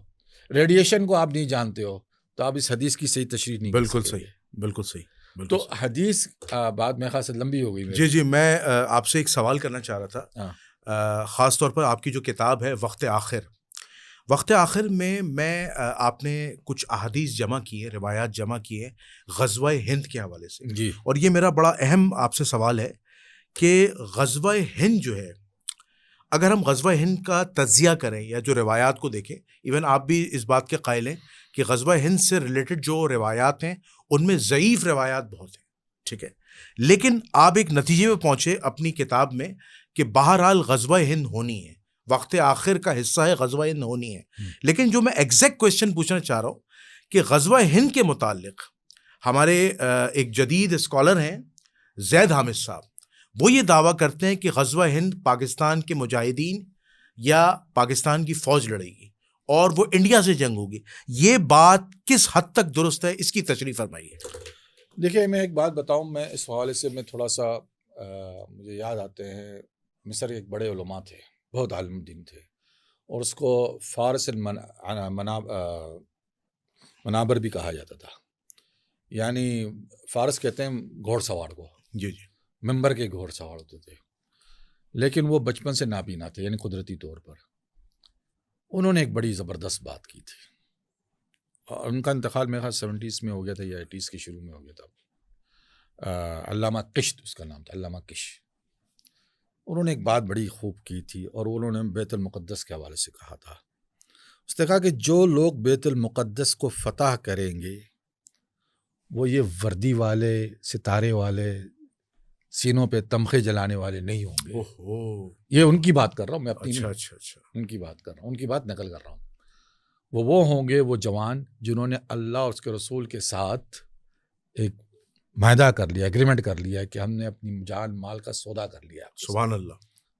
ریڈیشن کو آپ نہیں جانتے ہو، تو آپ اس حدیث کی صحیح تشریح نہیں کر بالکل سکیں صحیح، گے۔ بالکل صحیح، تو حدیث بات میں خاص لمبی ہو گئی میری۔ جی جی، میں آپ سے ایک سوال کرنا چاہ رہا تھا، خاص طور پر آپ کی جو کتاب ہے وقت آخر میں آپ نے کچھ احادیث جمع کی ہے، روایات جمع کی ہے غزوہ ہند کے حوالے سے، جی، اور یہ میرا بڑا اہم آپ سے سوال ہے کہ غزوہ ہند جو ہے، اگر ہم غزوہ ہند کا تجزیہ کریں یا جو روایات کو دیکھیں، ایون آپ بھی اس بات کے قائل ہیں کہ غزوہ ہند سے ریلیٹڈ جو روایات ہیں ان میں ضعیف روایات بہت ہیں، ٹھیک ہے، لیکن آپ ایک نتیجے پہ پہنچے اپنی کتاب میں کہ بہرحال غزوہ ہند ہونی ہے، وقت آخر کا حصہ ہے، غزوہ ہند ہونی ہے۔ لیکن جو میں ایگزیکٹ کوشچن پوچھنا چاہ رہا ہوں کہ غزوہ ہند کے متعلق ہمارے ایک جدید اسکالر ہیں زید حامد صاحب، وہ یہ دعویٰ کرتے ہیں کہ غزوہ ہند پاکستان کے مجاہدین یا پاکستان کی فوج لڑے گی اور وہ انڈیا سے جنگ ہوگی، یہ بات کس حد تک درست ہے، اس کی تشریح فرمائیے۔ دیکھیے میں ایک بات بتاؤں، میں اس حوالے سے میں تھوڑا سا مجھے یاد آتے ہیں، مصر ایک بڑے علماء تھے، بہت عالم دین تھے، اور اس کو فارس منابر بھی کہا جاتا تھا، یعنی فارس کہتے ہیں گھوڑ سوار کو، جی جی، ممبر کے گھوڑ سوار ہوتے تھے، لیکن وہ بچپن سے نابینا تھے، یعنی قدرتی طور پر۔ انہوں نے ایک بڑی زبردست بات کی تھی، اور ان کا انتقال میرے خیال 70s میں ہو گیا تھا یا 80s کے شروع میں ہو گیا تھا۔ علامہ قشت اس کا نام تھا، علامہ قشت۔ انہوں نے ایک بات بڑی خوب کی تھی، اور انہوں نے بیت المقدس کے حوالے سے کہا تھا، اس نے کہا کہ جو لوگ بیت المقدس کو فتح کریں گے وہ یہ وردی والے، ستارے والے، سینوں پہ تمخے جلانے والے نہیں ہوں گے۔ یہ ان کی بات کر رہا ہوں میں، اپنی نہیں، اچھا، ان کی بات کر رہا ہوں، ان کی بات نقل کر رہا ہوں۔ وہ ہوں گے وہ جوان جنہوں نے اللہ اور اس کے رسول کے ساتھ ایک معاہدہ کر لیا، ایگریمنٹ کر لیا کہ ہم نے اپنی جان مال کا سودا کر لیا، سبحان اللہ،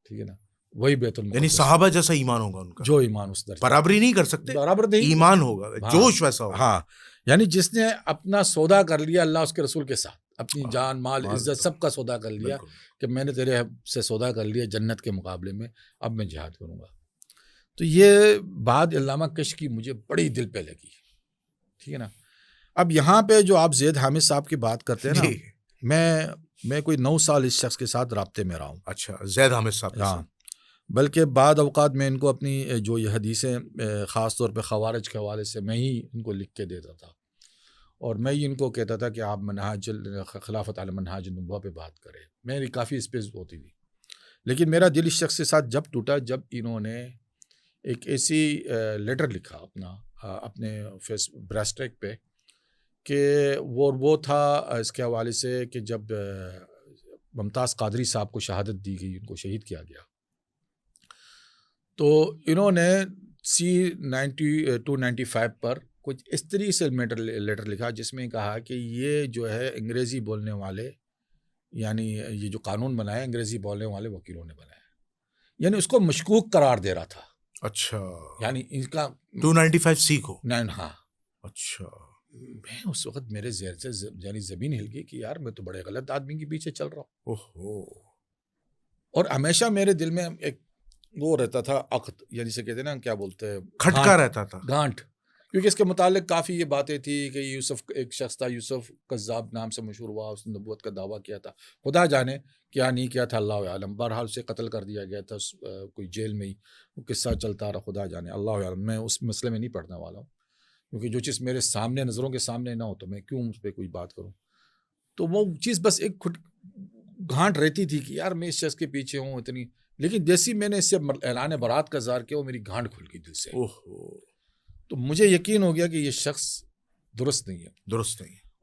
ٹھیک ہے نا، وہی بیت المقدس، یعنی صحابہ جیسا ایمان ہوگا ان کا، جو ایمان اس درجے، برابری نہیں کر سکتے، برابر نہیں، ایمان ہوگا، جوش ویسا ہوگا، ہاں، یعنی جس نے اپنا سودا کر لیا اللہ اس کے رسول کے ساتھ، اپنی جان مال عزت سب کا سودا کر لیا کہ میں نے تیرے سے سودا کر لیا جنت کے مقابلے میں، اب میں جہاد کروں گا۔ تو یہ بات علامہ قشت کی مجھے بڑی دل پہ لگی، ٹھیک ہے نا۔ اب یہاں پہ جو آپ زید حامد صاحب کی بات کرتے ہیں نا، میں کوئی 9 سال اس شخص کے ساتھ رابطے میں رہا ہوں۔ اچھا، زید حامد صاحب، ہاں، بلکہ بعد اوقات میں ان کو اپنی جو یہ حدیثیں خاص طور پہ خوارج کے حوالے سے میں ہی ان کو لکھ کے دیتا تھا، اور میں ہی ان کو کہتا تھا کہ آپ خلافت علی منہاج النبوہ پہ بات کریں، میری کافی اسپیس ہوتی تھی، لیکن میرا دل اس شخص کے ساتھ جب ٹوٹا جب انہوں نے ایک ایسی لیٹر لکھا اپنے فیس بریسٹ ٹریک پہ کہ وہ تھا اس کے حوالے سے کہ جب ممتاز قادری صاحب کو شہادت دی گئی، ان کو شہید کیا گیا، تو انہوں نے C-92-95 پر کچھ اس طریقے سے لیٹر لکھا جس میں کہا کہ یہ جو ہے انگریزی بولنے والے، یعنی یہ جو قانون بنایا انگریزی بولنے والے وکیلوں نے بنایا، یعنی اس کو مشکوک قرار دے رہا تھا. اچھا، یعنی ان کا 295C کو. ہاں. اچھا. میں اس وقت میرے ذہن سے یعنی زمین ہل گئی کہ یار میں تو بڑے غلط آدمی کے پیچھے چل رہا ہوں. اوہو. اور ہمیشہ میرے دل میں ایک وہ رہتا تھا عقد، یعنی سے کہتے ہیں نا کیا بولتے ہیں، کھٹکا رہتا تھا، گانٹ، کیونکہ اس کے متعلق کافی یہ باتیں تھی کہ یوسف ایک شخص تھا، یوسف کذاب نام سے مشہور ہوا، اس نے نبوت کا دعویٰ کیا تھا، خدا جانے کیا نہیں کیا تھا، اللہ عالم. بہرحال اسے قتل کر دیا گیا تھا کوئی جیل میں ہی، وہ قصہ چلتا رہا، خدا جانے اللہ عالم. میں اس مسئلے میں نہیں پڑھنے والا ہوں، کیونکہ جو چیز میرے سامنے نظروں کے سامنے نہ ہو تو میں کیوں اس پہ کوئی بات کروں. تو وہ چیز بس ایک گھانٹ رہتی تھی کہ یار میں اس شخص کے پیچھے ہوں اتنی، لیکن جیسی میں نے اس سے اعلان برات کا اظہار کیا وہ میری گھانٹ کھل گئی دل سے. تو مجھے یقین ہو گیا کہ یہ شخص درست نہیں ہے.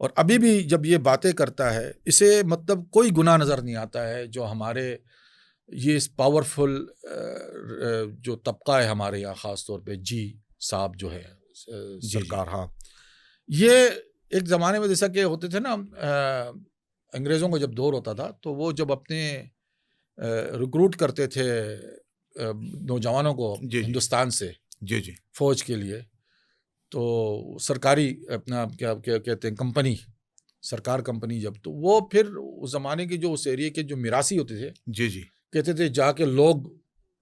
اور ابھی بھی جب یہ باتیں کرتا ہے اسے مطلب کوئی گناہ نظر نہیں آتا ہے. جو ہمارے یہ پاورفل جو طبقہ ہے ہمارے یہاں، خاص طور پہ جی صاحب جو ہے سرکار، ہاں، یہ ایک زمانے میں جیسا کہ ہوتے تھے نا، انگریزوں کو جب دور ہوتا تھا تو وہ جب اپنے ریکروٹ کرتے تھے نوجوانوں کو ہندوستان سے فوج کے لیے، تو سرکاری اپنا کیا کہتے ہیں کمپنی، سرکار کمپنی جب، تو وہ پھر اس زمانے کے جو اس ایریے کے جو میراثی ہوتے تھے کہتے تھے جا کے لوگ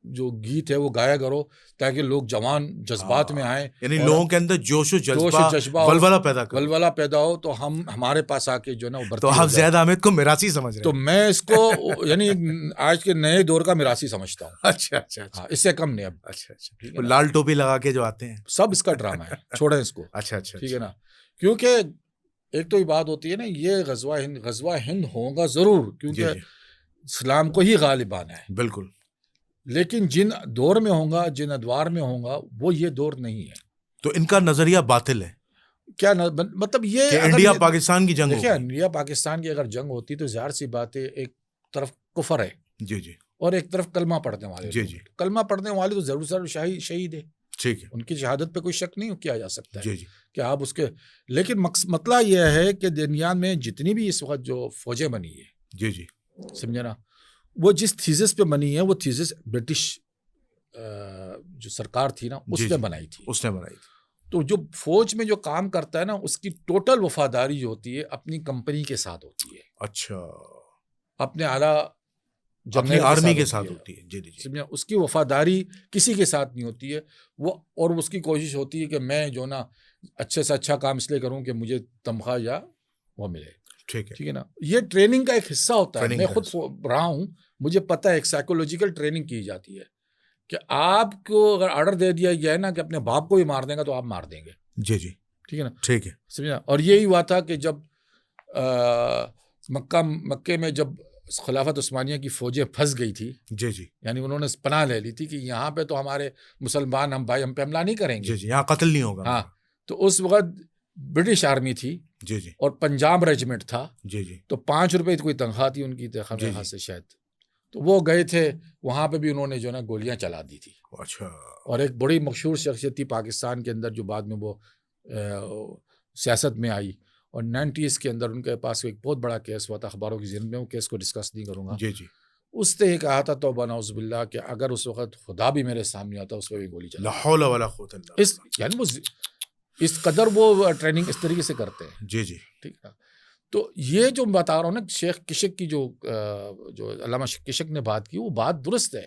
جو گیت ہے وہ گایا کرو تاکہ لوگ جوان جذبات میں آئیں، یعنی لوگوں کے اندر جوش و جذبہ ولولہ پیدا ہو تو ہمارے پاس آ کے جو ہے نا وہ تو آپ زید احمد کو میراثی سمجھ رہے ہیں؟ تو میں اس کو یعنی آج کے نئے دور کا میراثی سمجھتا ہوں. اچھا، اس سے کم نہیں اب. اچھا، لال ٹوپی لگا کے جو آتے ہیں سب اس کا ڈرامہ ہے، چھوڑیں اس کو. اچھا، ٹھیک ہے نا، کیونکہ ایک تو یہ بات ہوتی ہے نا، یہ غزوہ ہند ہوگا ضرور، کیونکہ اسلام کو ہی غالب آنا ہے. بالکل. لیکن جن دور میں ہوں گا، جن ادوار میں ہوں گا، وہ یہ دور نہیں ہے. تو ان کا نظریہ باطل ہے کیا مطلب یہ کہ انڈیا پاکستان کی جنگ؟ دیکھیں، انڈیا پاکستان کی اگر جنگ ہوتی تو ظاہر سی بات ہے ایک طرف کفر ہے اور ایک طرف کلمہ پڑھنے والے. کلمہ پڑھنے والے تو ضرور شہید ہے، ٹھیک ہے، ان کی شہادت پہ کوئی شک نہیں کیا جا سکتا ہے کہ آپ اس کے. لیکن مسئلہ یہ ہے کہ دنیا میں جتنی بھی اس وقت جو فوجیں بنی ہے، سمجھے نا، وہ جس تھیزس پہ بنی ہے وہ تھیزس برٹش جو سرکار تھی نا اس نے بنائی تھی. تو جو فوج میں جو کام کرتا ہے نا اس کی ٹوٹل وفاداری جو ہوتی ہے اپنی کمپنی کے ساتھ ہوتی ہے. اچھا، اپنے اعلیٰ اپنی آرمی کے ساتھ ہوتی ہے. اس کی وفاداری کسی کے ساتھ نہیں ہوتی ہے وہ، اور اس کی کوشش ہوتی ہے کہ میں جو نا اچھے سے اچھا کام اس لیے کروں کہ مجھے تنخواہ یا وہ ملے. ٹھیک ہے نا، یہ ٹریننگ کا ایک حصہ ہوتا ہے. میں خود رہا ہوں، مجھے پتہ ہے ایک سائیکولوجیکل ٹریننگ کی جاتی ہے کہ آپ کو اگر آرڈر دے دیا گیا ہے نا کہ اپنے باپ کو بھی مار دیں گا تو آپ مار دیں گے. ٹھیک ہے نا، ٹھیک ہے، سمجھا. اور یہی ہوا تھا کہ جب مکے میں جب خلافت عثمانیہ کی فوجیں پھنس گئی تھی، یعنی انہوں نے پناہ لے لی تھی کہ یہاں پہ تو ہمارے مسلمان ہم بھائی ہم پہ حملہ نہیں کریں گے، یہاں قتل نہیں ہوگا. ہاں، تو اس وقت برٹش آرمی تھی اور پنجاب ریجمنٹ تھا، تو 5 روپے کوئی تنخواہ تھی ان کی تنخواہ سے شاید، تو وہ گئے تھے وہاں پہ بھی انہوں نے جو نا گولیاں چلا دی تھی. اچھا. اور ایک بڑی مشہور شخصیت تھی پاکستان کے اندر جو بعد میں وہ سیاست میں آئی، اور 90s کے اندر ان کے پاس ایک بہت بڑا کیس ہوا تھا اخباروں کی ذہن میں، وہ کیس کو ڈسکس نہیں کروں گا. اس نے یہ کہا تھا توبہ نعوذ باللہ کہ اگر اس وقت خدا بھی میرے سامنے آتا اس پہ بھی گولی چلا. لا حول ولا قوت الا باللہ. یعنی وہ اس قدر وہ ٹریننگ اس طریقے سے کرتے ہیں. ٹھیک ہے. تو یہ جو بتا رہا ہوں نا شیخ کشک کی جو علامہ کشک نے بات کی وہ بات درست ہے.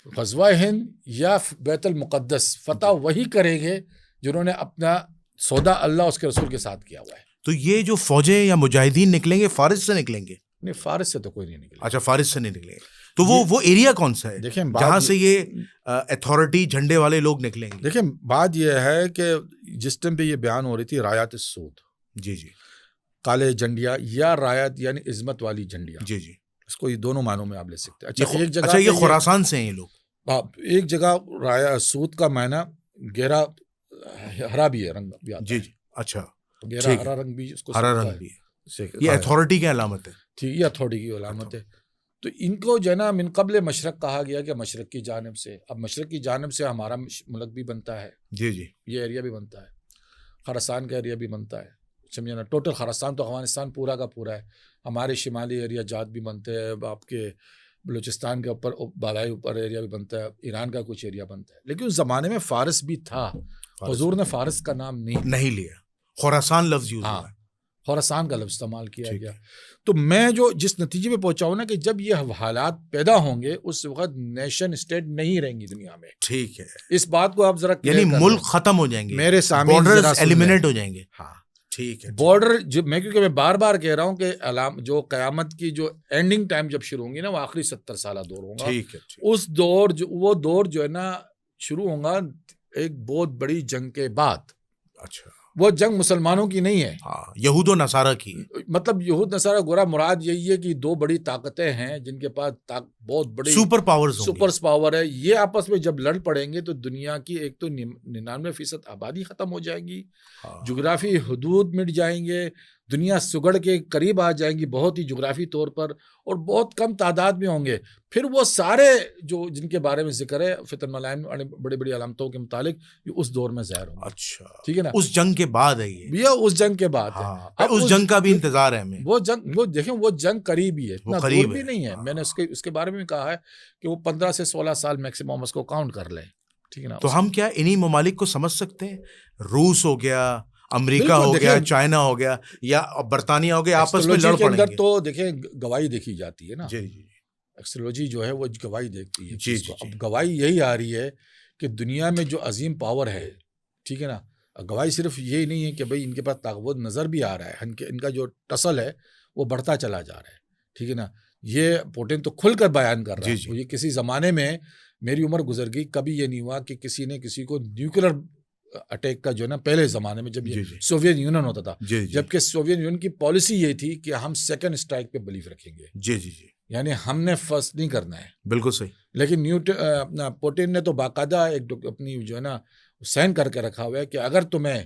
غزوہ ہند یا بیت المقدس فتح وہی کریں گے جنہوں نے اپنا سودا اللہ اس کے رسول کے ساتھ کیا ہوا ہے. تو یہ جو فوجیں یا مجاہدین نکلیں گے فارس سے نکلیں گے؟ نہیں، فارس سے تو کوئی نہیں نکلے. اچھا، فارس سے نہیں نکلیں گے. تو وہ ایریا کون سا ہے دیکھیں جہاں سے یہ اتھارٹی جھنڈے والے لوگ نکلیں گے؟ دیکھیں بات یہ ہے کہ جس ٹائم پہ یہ بیان ہو رہی تھی رایات السود، کالے جھنڈیاں یا رایات یعنی عظمت والی جھنڈیاں، اس کو یہ دونوں معنوں میں آپ لے سکتے ہیں. اچھا ایک جگہ اچھا یہ خراسان سے ہیں یہ لوگ. ایک جگہ رایا سود کا معنی گہرا ہرا بھی ہے، رنگ بھی آتا جی ہے. جی اچھا گہرا ہرا رنگ بھی اس کو ہرا رنگ بھی ہے. یہ اتھارٹی کی علامت ہے. ٹھیک، یہ اتھارٹی کی علامت ہے. تو ان کو جو ہے نا من قبل مشرق کہا گیا کہ مشرق کی جانب سے. اب مشرق کی جانب سے ہمارا ملک بھی بنتا ہے. جی جی یہ ایریا بھی بنتا ہے، خراسان کا ایریا بھی بنتا ہے. سمجھے نا، ٹوٹل خراسان تو افغانستان پورا کا پورا ہے. ہمارے شمالی ایریا جات بھی بنتے ہیں، آپ کے بلوچستان کے اوپر بالائی اوپر ایریا بھی بنتا ہے، ایران کا کچھ ایریا بنتا ہے. لیکن اس زمانے میں فارس بھی تھا. حضور نے فارس کا نام نہیں لیا، خراسان لفظ یوز ہوا ہے. خراسان کا لفظ استعمال کیا گیا. تو میں جس نتیجے پہ پہنچا ہوں نا کہ جب یہ حالات پیدا ہوں گے اس وقت نیشن اسٹیٹ نہیں رہیں گی دنیا میں. ٹھیک ہے، اس بات کو آپ ذرا یعنی ملک ختم ہو جائیں گے، میرے سامنے بارڈرز ایلیمنیٹ ہو جائیں گے. ہاں ٹھیک ہے. بارڈر کیونکہ میں بار بار کہہ رہا ہوں کہ جو قیامت کی جو اینڈنگ ٹائم جب شروع ہوں گی نا وہ آخری 70 سالہ دور ہوگا. ٹھیک ہے. اس دور وہ دور جو ہے نا شروع ہوگا ایک بہت بڑی جنگ کے بعد. اچھا، وہ جنگ مسلمانوں کی نہیں ہے، ہاں یہود و نصارہ کی. مطلب یہود نصارہ گورا مراد یہی ہے کہ دو بڑی طاقتیں ہیں جن کے پاس بہت بڑی سپر پاورز ہوں گی. سپر پاور ہے. یہ آپس میں جب لڑ پڑیں گے تو دنیا کی ایک تو 99% آبادی ختم ہو جائے گی، جغرافی حدود مٹ جائیں گے، دنیا سگڑ کے قریب آ جائیں گی بہت ہی جغرافی طور پر، اور بہت کم تعداد میں ہوں گے. پھر وہ سارے جن کے بارے میں ذکر ہے فتن ملائم بڑی بڑی علامتوں کے متعلق یہ اس دور میں ظاہر ہوں گے. اچھا، ٹھیک ہے نا، اس جنگ کے بعد ہے یہ. اس جنگ کے بعد ہے. اب اس جنگ کا بھی انتظار ہے ہمیں. وہ دیکھیں وہ جنگ قریب ہی ہے، اتنا دور بھی نہیں ہے. میں نے اس کے بارے میں کہا ہے کہ وہ 15 سے 16 سال میکسیمم اس کو کاؤنٹ کر لیں. ٹھیک ہے نا. تو ہم کیا انہی ممالک کو سمجھ سکتے ہیں؟ روس ہو گیا، امریکہ ہو گیا، چائنا ہو گیا یا برطانیہ ہو گیا، آپس میں لڑ پڑیں گے. تو دیکھیں گواہی دیکھی جاتی ہے نا. جی جی، ایکسٹرولوجی جو ہے وہ گواہی دیکھتی ہے. جی جی. اب گواہی یہی آ رہی ہے کہ دنیا میں جو عظیم پاور ہے، ٹھیک ہے نا، گواہی صرف یہی نہیں ہے کہ بھئی ان کے پاس طاقت نظر بھی آ رہا ہے، ان کا جو ٹسل ہے وہ بڑھتا چلا جا رہا ہے. ٹھیک ہے نا. یہ پوٹین تو کھل کر بیان کر رہا ہے. یہ کسی زمانے میں میری عمر گزر گئی، کبھی یہ نہیں ہوا کہ کسی نے کسی کو نیوکلر اٹیک کا جو ہے نا، پہلے زمانے میں جب یہ سوویت یونین ہوتا تھا، جبکہ سوویت یونین کی پالیسی یہ تھی کہ ہم سیکنڈ اسٹرائک پہ بلیف رکھیں گے. جی جی جی، یعنی ہم نے فرسٹ نہیں کرنا ہے. بالکل صحیح. لیکن اپنا پوٹین نے تو باقاعدہ ایک اپنی جو ہے نا سائن کر کے رکھا ہوا ہے کہ اگر تمہیں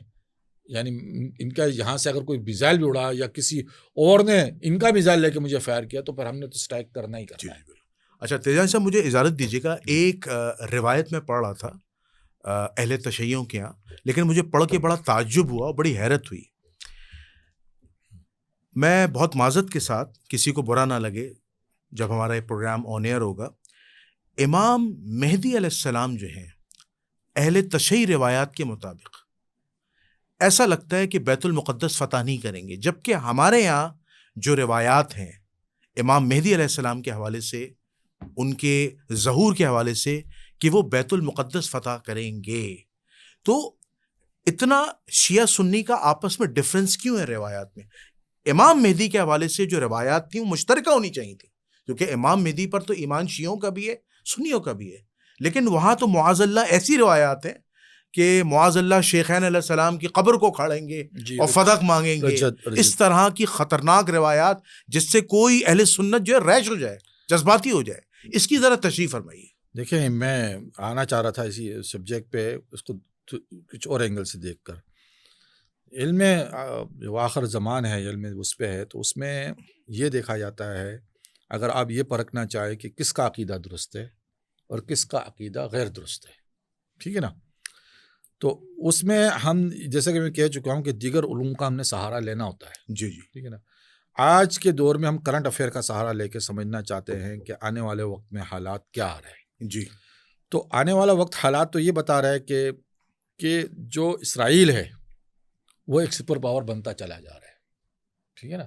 یعنی ان کا یہاں سے اگر کوئی میزائل بھی اڑا یا کسی اور نے ان کا میزائل لے کے مجھے فائر کیا تو پھر ہم نے تو اسٹرائک کرنا ہی کرنا ہے. اچھا تیجان صاحب، مجھے اجازت دیجیے گا، ایک روایت میں پڑھ رہا تھا اہل تشیعوں کے یہاں، لیکن مجھے پڑھ کے بڑا تعجب ہوا اور بڑی حیرت ہوئی. میں بہت معذرت کے ساتھ، کسی کو برا نہ لگے جب ہمارا یہ پروگرام آن ایئر ہوگا، امام مہدی علیہ السلام جو ہیں اہل تشیع روایات کے مطابق ایسا لگتا ہے کہ بیت المقدس فتح نہیں کریں گے، جبکہ ہمارے یہاں جو روایات ہیں امام مہدی علیہ السلام کے حوالے سے، ان کے ظہور کے حوالے سے کہ وہ بیت المقدس فتح کریں گے. تو اتنا شیعہ سنی کا آپس میں ڈفرینس کیوں ہے روایات میں؟ امام مہدی کے حوالے سے جو روایات تھیں وہ مشترکہ ہونی چاہیے تھی، کیونکہ امام مہدی پر تو ایمان شیعوں کا بھی ہے، سنیوں کا بھی ہے. لیکن وہاں تو معاذ اللہ ایسی روایات ہیں کہ معاذ اللہ شیخین علیہ السلام کی قبر کو کھاڑیں گے اور فدق مانگیں گے. اس طرح کی خطرناک روایات جس سے کوئی اہل سنت جو ہے ریش ہو جائے، جذباتی ہو جائے. اس کی ذرا تشریح فرمائیے. دیکھیں، میں آنا چاہ رہا تھا اسی سبجیکٹ پہ، اس کو کچھ اور اینگل سے دیکھ کر. علم آخر زمان ہے، علم اس پہ ہے، تو اس میں یہ دیکھا جاتا ہے اگر آپ یہ پرکھنا چاہیں کہ کس کا عقیدہ درست ہے اور کس کا عقیدہ غیر درست ہے، ٹھیک ہے نا، تو اس میں ہم جیسا کہ میں کہہ چکا ہوں کہ دیگر علوم کا ہم نے سہارا لینا ہوتا ہے. جی جی، ٹھیک ہے نا. آج کے دور میں ہم کرنٹ افیئر کا سہارا لے کے سمجھنا چاہتے ہیں کہ آنے والے وقت میں حالات کیا آ رہے ہیں. جی، تو آنے والا وقت حالات تو یہ بتا رہا ہے کہ جو اسرائیل ہے وہ ایک سپر پاور بنتا چلا جا رہا ہے. ٹھیک ہے نا.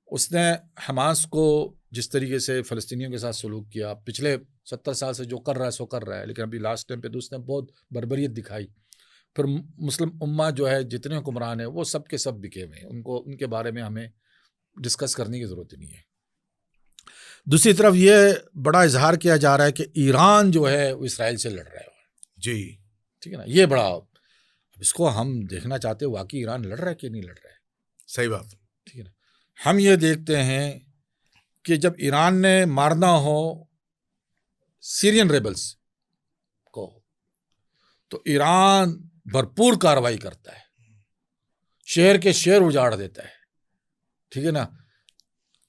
اس نے حماس کو جس طریقے سے فلسطینیوں کے ساتھ سلوک کیا، پچھلے 70 سال سے جو کر رہا ہے سو کر رہا ہے، لیکن ابھی لاسٹ ٹائم پہ تو اس نے بہت بربریت دکھائی. پھر مسلم امہ جو ہے جتنے حکمران ہیں وہ سب کے سب بکے ہوئے ہیں، ان کے بارے میں ہمیں ڈسکس کرنے کی ضرورت نہیں ہے. دوسری طرف یہ بڑا اظہار کیا جا رہا ہے کہ ایران جو ہے وہ اسرائیل سے لڑ رہا ہے. جی، ٹھیک ہے نا. یہ بڑا، اب اس کو ہم دیکھنا چاہتے ہیں واقعی ایران لڑ رہا ہے کہ نہیں لڑ رہا ہے. صحیح بات. ٹھیک ہے نا. ہم یہ دیکھتے ہیں کہ جب ایران نے مارنا ہو سیرین ریبلز کو تو ایران بھرپور کارروائی کرتا ہے، شہر کے شہر اجاڑ دیتا ہے، ٹھیک ہے نا.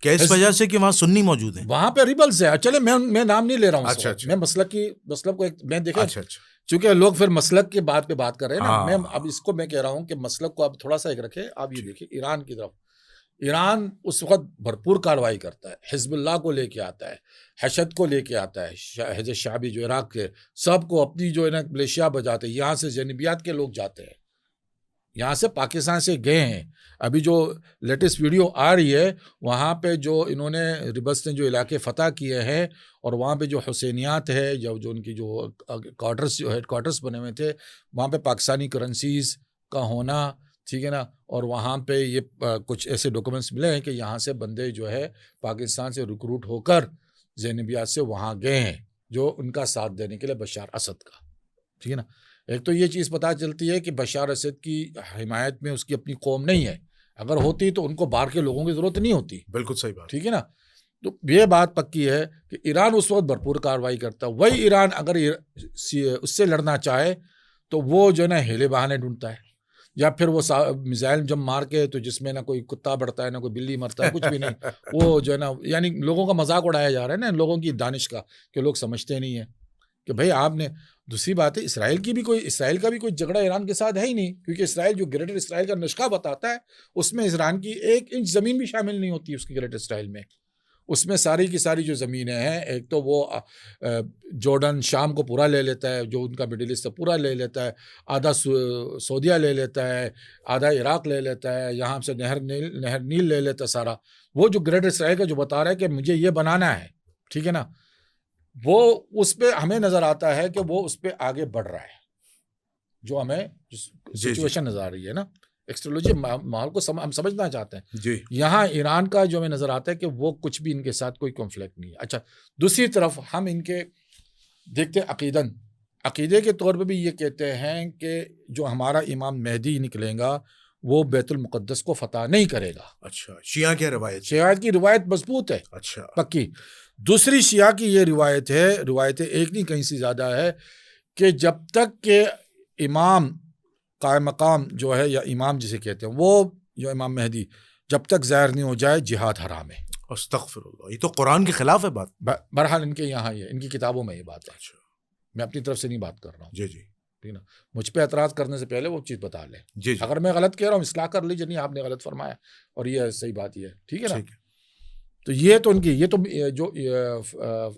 کیا اس وجہ سے کہ وہاں سنی موجود ہیں؟ وہاں پہ ریبلز ہے. چلے میں نام نہیں لے رہا ہوں. اچھا میں مسلک کو میں دیکھیں، اچھا اچھا چونکہ لوگ پھر مسلک کے بات پہ بات کر رہے ہیں نا. ہاں. میں اب اس کو میں کہہ رہا ہوں کہ مسلک کو اب تھوڑا سا ایک رکھے. آپ یہ دیکھیں ایران کی طرف، ایران اس وقت بھرپور کارروائی کرتا ہے، حزب اللہ کو لے کے آتا ہے، حشد کو لے کے آتا ہے، حزب شعبی جو عراق کے سب کو اپنی جو ہے نا ملیشیا بجاتے ہیں. یہاں سے جنوبیات کے لوگ جاتے ہیں، یہاں سے پاکستان سے گئے ہیں. ابھی جو لیٹسٹ ویڈیو آ رہی ہے وہاں پہ جو انہوں نے ریبلز نے جو علاقے فتح کیے ہیں اور وہاں پہ جو حسینیات ہے جو ان کی جو کوارٹرز جو ہیڈ کوارٹرز بنے ہوئے تھے وہاں پہ پاکستانی کرنسیز کا ہونا، ٹھیک ہے نا. اور وہاں پہ یہ کچھ ایسے ڈاکومنٹس ملے ہیں کہ یہاں سے بندے جو ہے پاکستان سے ریکروٹ ہو کر زینبیات سے وہاں گئے ہیں جو ان کا ساتھ دینے کے لیے بشار اسد کا، ٹھیک ہے نا. ایک تو یہ چیز پتہ چلتی ہے کہ بشار اسد کی حمایت میں اس کی اپنی قوم نہیں ہے. اگر ہوتی تو ان کو باہر کے لوگوں کی ضرورت نہیں ہوتی. بالکل صحیح بات. ٹھیک ہے نا. تو یہ بات پکی ہے کہ ایران اس وقت بھرپور کارروائی کرتا ہے. وہی ایران اگر اس سے لڑنا چاہے تو وہ جو ہے نا ہیلے بہانے ڈھونڈتا ہے، یا پھر وہ میزائل جب مار کے تو جس میں نہ کوئی کتا بڑھتا ہے نہ کوئی بلی مرتا ہے، کچھ بھی نہیں. وہ جو ہے نا یعنی لوگوں کا مذاق اڑایا جا رہا ہے نا، لوگوں کی دانش کا، کہ لوگ سمجھتے نہیں ہیں کہ بھائی آپ نے. دوسری بات ہے اسرائیل کا بھی کوئی جھگڑا ایران کے ساتھ ہے ہی نہیں، کیونکہ اسرائیل جو گریٹر اسرائیل کا نسخہ بتاتا ہے اس میں ایران کی 1 انچ زمین بھی شامل نہیں ہوتی اس کی گریٹر اسرائیل میں. اس میں ساری کی ساری جو زمینیں ہیں، ایک تو وہ جارڈن شام کو پورا لے لیتا ہے، جو ان کا مڈل ایسٹ پورا لے لیتا ہے، آدھا سعودیہ لے لیتا ہے، آدھا عراق لے لیتا ہے، یہاں سے نہر نیل لے لیتا ہے سارا. وہ جو گریٹر اسرائیل کا جو بتا رہا ہے کہ مجھے یہ بنانا ہے، ٹھیک ہے نا، وہ اس پہ ہمیں نظر آتا ہے کہ وہ اس پہ آگے بڑھ رہا ہے. جو ہمیں سچویشن نظر آ رہی ہے نا، ایکسٹرولوجی ماحول کو ہم سمجھنا چاہتے ہیں. جی. یہاں ایران کا جو ہمیں نظر آتا ہے کہ وہ کچھ بھی ان کے ساتھ کوئی کنفلکٹ نہیں ہے. اچھا، دوسری طرف ہم ان کے دیکھتے عقیدے کے طور پہ بھی یہ کہتے ہیں کہ جو ہمارا امام مہدی نکلے گا وہ بیت المقدس کو فتح نہیں کرے گا. اچھا، شیعہ کیا روایت؟ شیعہ کی روایت مضبوط ہے، اچھا پکی. دوسری شیعہ کی یہ روایت ہے، روایتیں ایک نہیں کہیں سے زیادہ ہے، کہ جب تک کہ امام قائم مقام جو ہے یا امام جسے کہتے ہیں وہ جو امام مہدی جب تک ظاہر نہیں ہو جائے جہاد حرام ہے. استغفر اللہ، یہ تو قرآن کے خلاف ہے بات. بہرحال ان کے یہاں یہ ان کی کتابوں میں یہ بات ہے. اچھا، میں اپنی طرف سے نہیں بات کر رہا ہوں. جی جی ٹھیک نا. مجھ پہ اعتراض کرنے سے پہلے وہ چیز بتا لیں. جی جی. اگر میں غلط کہہ رہا ہوں اصلاح کر لیجیے، نہیں آپ نے غلط فرمایا اور یہ صحیح بات یہ ہے، ٹھیک ہے نا. تو یہ تو ان کی یہ تو جو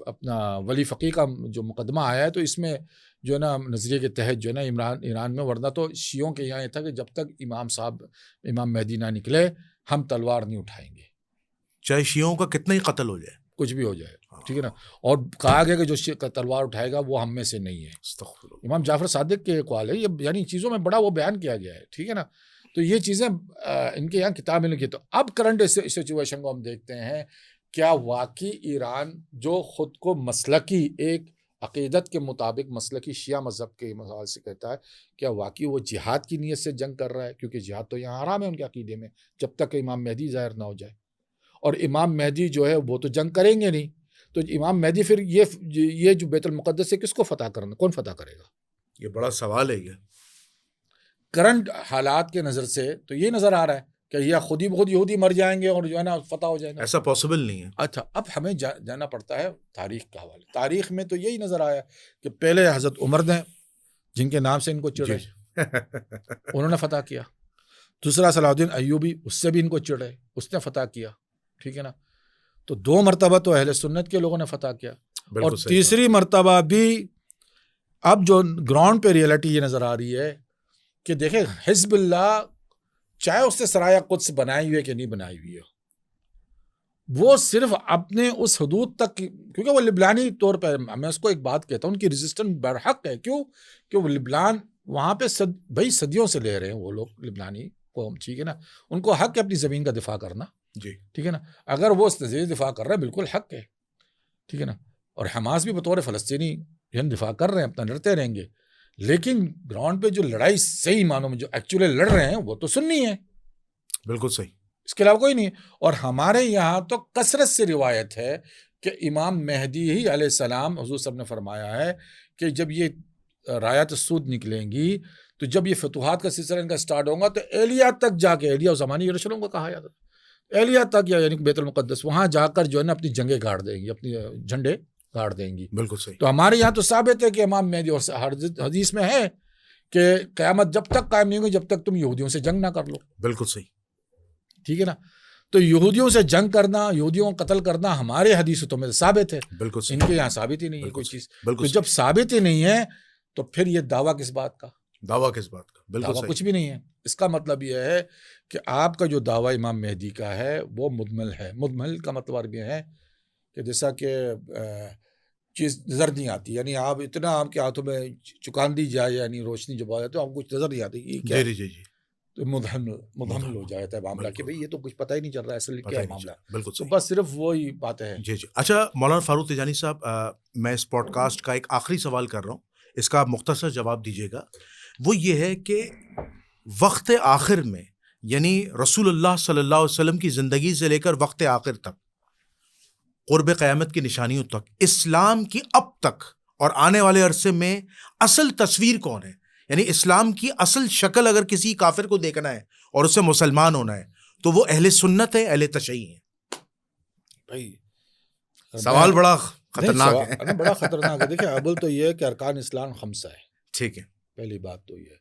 اپنا ولی فقی کا جو مقدمہ آیا ہے تو اس میں جو ہے نا نظریے کے تحت جو ہے نا ایران میں، ورنہ تو شیعوں کے یہاں یہ تھا کہ جب تک امام مہدی نہ نکلے ہم تلوار نہیں اٹھائیں گے، چاہے شیعوں کا کتنا ہی قتل ہو جائے، کچھ بھی ہو جائے، ٹھیک ہے نا. اور کہا گیا کہ جو تلوار اٹھائے گا وہ ہم میں سے نہیں ہے. امام جعفر صادق کے اقوال ہے یہ، یعنی چیزوں میں بڑا وہ بیان کیا گیا ہے، ٹھیک ہے نا. تو یہ چیزیں ان کے یہاں کتاب میں لکھی. تو اب کرنٹ سچویشن کو ہم دیکھتے ہیں، کیا واقعی ایران جو خود کو مسلکی ایک عقیدت کے مطابق مسلکی شیعہ مذہب کے مثال سے کہتا ہے، کیا واقعی وہ جہاد کی نیت سے جنگ کر رہا ہے؟ کیونکہ جہاد تو یہاں حرام ہے ان کے عقیدے میں جب تک امام مہدی ظاہر نہ ہو جائے. اور امام مہدی جو ہے وہ تو جنگ کریں گے نہیں، تو امام مہدی پھر یہ جو بیت المقدس سے کس کو فتح کرنا، کون فتح کرے گا؟ یہ بڑا سوال ہے. یہ کرنٹ حالات کے نظر سے تو یہ نظر آ رہا ہے کہ یہ خود ہی بخود یہودی مر جائیں گے اور جو ہے نا فتح ہو جائے گا. ایسا پاسبل نہیں ہے. اچھا، اب ہمیں جانا پڑتا ہے تاریخ کا حوالے. تاریخ میں تو یہی نظر آیا کہ پہلے حضرت عمر نے، جن کے نام سے ان کو چڑھے، انہوں نے فتح کیا. دوسرا صلاح الدین ایوبی، اس سے بھی ان کو چڑھے، اس نے فتح کیا، ٹھیک ہے نا. تو 2 مرتبہ تو اہل سنت کے لوگوں نے فتح کیا. اور تیسری مرتبہ بھی اب جو گراؤنڈ پہ ریئلٹی یہ نظر آ رہی ہے کہ دیکھیں حزب اللہ چاہے اس نے سرایہ قدس بنائی ہوئی ہے کہ نہیں بنائی ہوئی ہے، وہ صرف اپنے اس حدود تک، کیونکہ وہ لبنانی طور پہ، میں اس کو ایک بات کہتا ہوں، ان کی ریزسٹنس برحق ہے. کیوں کہ وہ لبنان وہاں پہ بھائی صدیوں سے لے رہے ہیں وہ لوگ، لبنانی قوم، ٹھیک ہے نا. ان کو حق ہے اپنی زمین کا دفاع کرنا، جی ٹھیک ہے نا. اگر وہ اس نظریے دفاع کر رہا ہے بالکل حق ہے، ٹھیک ہے نا. اور حماس بھی بطور فلسطینی دفاع کر رہے ہیں، اپنا لڑتے رہیں گے. لیکن گراؤنڈ پہ جو لڑائی صحیح معنوں میں جو ایکچولی لڑ رہے ہیں وہ تو سنی ہے. بالکل صحیح. اس کے علاوہ کوئی نہیں. اور ہمارے یہاں تو کثرت سے روایت ہے کہ امام مہدی ہی علیہ السلام، حضور صاحب نے فرمایا ہے کہ جب یہ رایات سود نکلیں گی تو جب یہ فتوحات کا سلسلہ ان کا سٹارٹ ہوگا تو ایلیا تک جا کے، ایلیا زمانی یروشلم کو کہا جاتا ہے، ایلیا تک یعنی بیت المقدس، وہاں جا کر جو ہے نا اپنی جنگیں گاڑ دیں گی، اپنی جھنڈے گاڑ دیں گی. بالکل صحیح. تو ہمارے یہاں تو ثابت ہے کہ امام مہدی، اور حدیث میں ہے کہ قیامت جب تک قائم نہیں ہوگی جب تک تم یہودیوں سے جنگ نہ کر لو. بالکل صحیح. ٹھیک ہے نا. تو یہودیوں سے جنگ کرنا، یہودیوں کو قتل کرنا ہمارے حدیثوں میں ثابت ہے. بالکل صحیح. ان کے یہاں ثابت ہی نہیں ہے کوئی چیز. بالکل. تو جب ثابت ہی نہیں ہے تو پھر یہ دعویٰ کس بات کا؟ دعویٰ کس بات کا؟ بالکل دعویٰ صحیح. کچھ بھی نہیں ہے. اس کا مطلب یہ ہے کہ آپ کا جو دعویٰ امام مہدی کا ہے وہ مدمل ہے. مدمل کا مطلب یہ ہے کہ جیسا کہ چیز نظر نہیں آتی، یعنی آپ اتنا آپ کے ہاتھوں میں چکان دی جائے، یعنی روشنی جب آ جائے تو آپ کو کچھ نظر نہیں آتی. یہ کیا؟ جی جی جی. تو مدھمل ہو جاتا ہے معاملہ کہ بھئی یہ تو کچھ پتہ ہی نہیں چل رہا ہے اصل کیا ہے معاملہ. بالکل تو صحیح. بس صرف وہی باتیں ہیں. جی جی. اچھا مولانا فاروق تیجانی صاحب، میں اس پوڈ کاسٹ کا ایک آخری سوال کر رہا ہوں، اس کا آپ مختصر جواب دیجیے گا. وہ یہ ہے کہ وقت آخر میں، یعنی رسول اللہ صلی اللہ علیہ وسلم کی زندگی سے لے کر وقت آخر تک، قرب قیامت کی نشانیوں تک، اسلام کی اب تک اور آنے والے عرصے میں اصل تصویر کون ہے؟ یعنی اسلام کی اصل شکل اگر کسی کافر کو دیکھنا ہے اور اسے مسلمان ہونا ہے تو وہ اہل سنت ہے، اہل تشیع ہے؟ بھائی سوال بڑا خطرناک ہے. بڑا خطرناک ہے. دیکھیں اول تو یہ ہے کہ ارکان اسلام 5 ہے. ٹھیک ہے. پہلی بات تو یہ ہے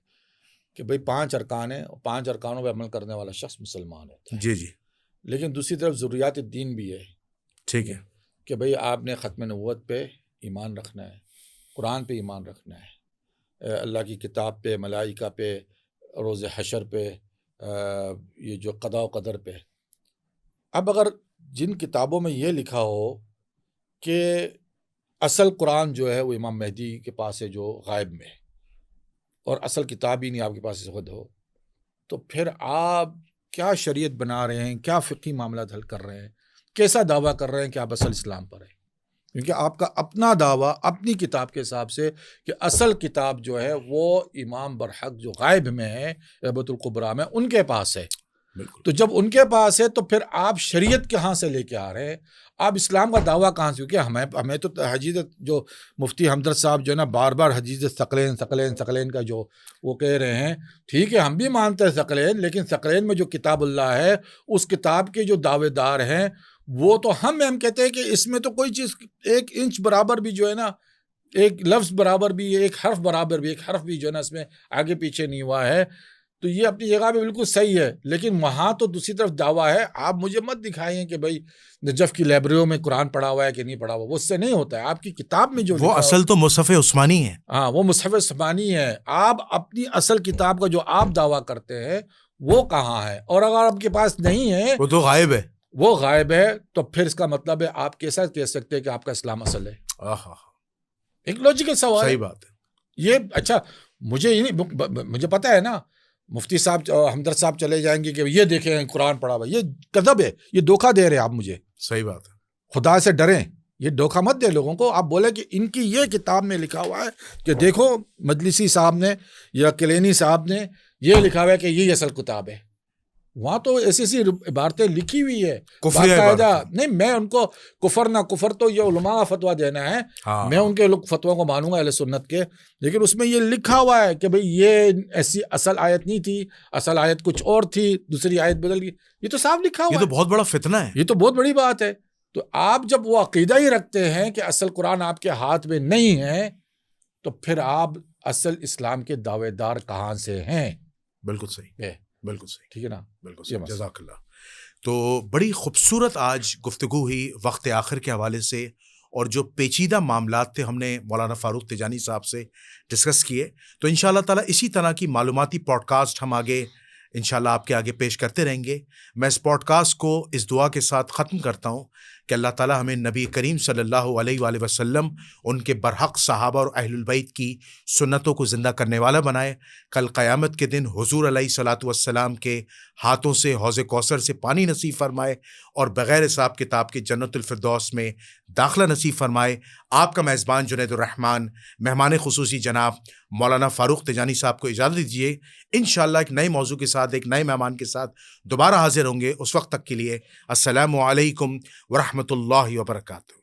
کہ بھئی 5 ارکان ہیں، اور 5 ارکانوں پہ عمل کرنے والا شخص مسلمان ہوتا ہے. جی جی. لیکن دوسری طرف ضروریات الدین بھی ہے. ٹھیک ہے. کہ بھئی آپ نے ختم نبوت پہ ایمان رکھنا ہے، قرآن پہ ایمان رکھنا ہے، اللہ کی کتاب پہ، ملائکہ پہ، روز حشر پہ، یہ جو قضاء و قدر پہ. اب اگر جن کتابوں میں یہ لکھا ہو کہ اصل قرآن جو ہے وہ امام مہدی کے پاس ہے جو غائب میں ہے، اور اصل کتاب ہی نہیں آپ کے پاس خود ہو، تو پھر آپ کیا شریعت بنا رہے ہیں، کیا فقہی معاملات حل کر رہے ہیں، کیسا دعویٰ کر رہے ہیں کہ آپ اصل اسلام پر ہیں؟ کیونکہ آپ کا اپنا دعویٰ اپنی کتاب کے حساب سے کہ اصل کتاب جو ہے وہ امام برحق جو غائب میں ہے، ربۃ القبریٰ میں، ان کے پاس ہے. بالکل. تو جب ان کے پاس ہے تو پھر آپ شریعت کہاں سے لے کے آ رہے ہیں؟ آپ اسلام کا دعویٰ کہاں سے؟ کیونکہ ہمیں تو حدیث جو مفتی حمدرد صاحب جو ہے نا بار بار حدیث ثقلین کا جو وہ کہہ رہے ہیں، ٹھیک ہے ہم بھی مانتے ہیں ثقلین، لیکن ثقلین میں جو کتاب اللہ ہے اس کتاب کے جو دعوے دار ہیں وہ تو ہم کہتے ہیں کہ اس میں تو کوئی چیز 1 انچ برابر بھی جو ہے نا، ایک لفظ برابر بھی، ایک حرف برابر بھی، ایک حرف بھی جو ہے نا اس میں آگے پیچھے نہیں ہوا ہے. تو یہ اپنی جگہ پہ بالکل صحیح ہے، لیکن وہاں تو دوسری طرف دعویٰ ہے. آپ مجھے مت دکھائیں کہ بھائی نجف کی لائبریریوں میں قرآن پڑھا ہوا ہے کہ نہیں پڑھا ہوا، وہ اس سے نہیں ہوتا ہے. آپ کی کتاب میں جو وہ اصل تو مصحف عثمانی ہے. ہاں وہ مصحف عثمانی ہے. آپ اپنی اصل کتاب کا جو آپ دعویٰ کرتے ہیں وہ کہاں ہے؟ اور اگر آپ کے پاس نہیں ہے، وہ تو غائب ہے. وہ غائب ہے، تو پھر اس کا مطلب ہے آپ کیسا کہہ سکتے ہیں کہ آپ کا اسلام اصل ہے؟ ایک لوجیکل سوال ہے. صحیح بات ہے. یہ اچھا مجھے پتا ہے نا، مفتی صاحب حمدرد صاحب چلے جائیں گے کہ یہ دیکھیں قرآن پڑھا ہوا، یہ کذب ہے، یہ دھوکہ دے رہے ہیں آپ مجھے. صحیح بات ہے. خدا سے ڈریں، یہ دھوکہ مت دے لوگوں کو. آپ بولے کہ ان کی یہ کتاب میں لکھا ہوا ہے کہ دیکھو مجلسی صاحب نے یا کلینی صاحب نے یہ لکھا ہوا ہے کہ یہ اصل کتاب ہے. وہاں تو ایسی عبارتیں لکھی ہوئی ہے باقاعدہ. نہیں میں ان کو کفر نہ کفر تو یہ علماء کا فتویٰ دینا ہے، میں ان کے فتویٰ کو مانوں گا اہل سنت کے، لیکن اس میں یہ لکھا ہوا ہے کہ بھئی یہ ایسی اصل آیت نہیں تھی، اصل آیت کچھ اور تھی، دوسری آیت بدل گئی. یہ تو صاف لکھا ہوا ہے. یہ تو بہت بڑا فتنہ ہے. یہ تو بہت بڑی بات ہے. تو آپ جب وہ عقیدہ ہی رکھتے ہیں کہ اصل قرآن آپ کے ہاتھ میں نہیں ہے، تو پھر آپ اصل اسلام کے دعوے دار کہاں سے ہیں؟ بالکل صحیح. بالکل صحیح. ٹھیک ہے نا. بالکل صحیح. جزاک اللہ. تو بڑی خوبصورت آج گفتگو ہوئی وقت آخر کے حوالے سے، اور جو پیچیدہ معاملات تھے ہم نے مولانا فاروق تیجانی صاحب سے ڈسکس کیے. تو انشاءاللہ تعالیٰ اسی طرح کی معلوماتی پوڈ کاسٹ ہم آگے انشاءاللہ آپ کے آگے پیش کرتے رہیں گے. میں اس پوڈ کاسٹ کو اس دعا کے ساتھ ختم کرتا ہوں کہ اللہ تعالیٰ ہمیں نبی کریم صلی اللہ علیہ وآلہ وسلم، ان کے برحق صحابہ اور اہل البیت کی سنتوں کو زندہ کرنے والا بنائے. کل قیامت کے دن حضور علیہ الصلاۃ والسلام کے ہاتھوں سے حوض کوثر سے پانی نصیب فرمائے، اور بغیر حساب کتاب کے جنت الفردوس میں داخلہ نصیب فرمائے. آپ کا میزبان جنید الرحمن، مہمان خصوصی جناب مولانا فاروق تجانی صاحب کو اجازت دیجیے. انشاءاللہ ایک نئے موضوع کے ساتھ ایک نئے مہمان کے ساتھ دوبارہ حاضر ہوں گے. اس وقت تک کے لیے السلام علیکم ورحمۃ اللہ وبرکاتہ.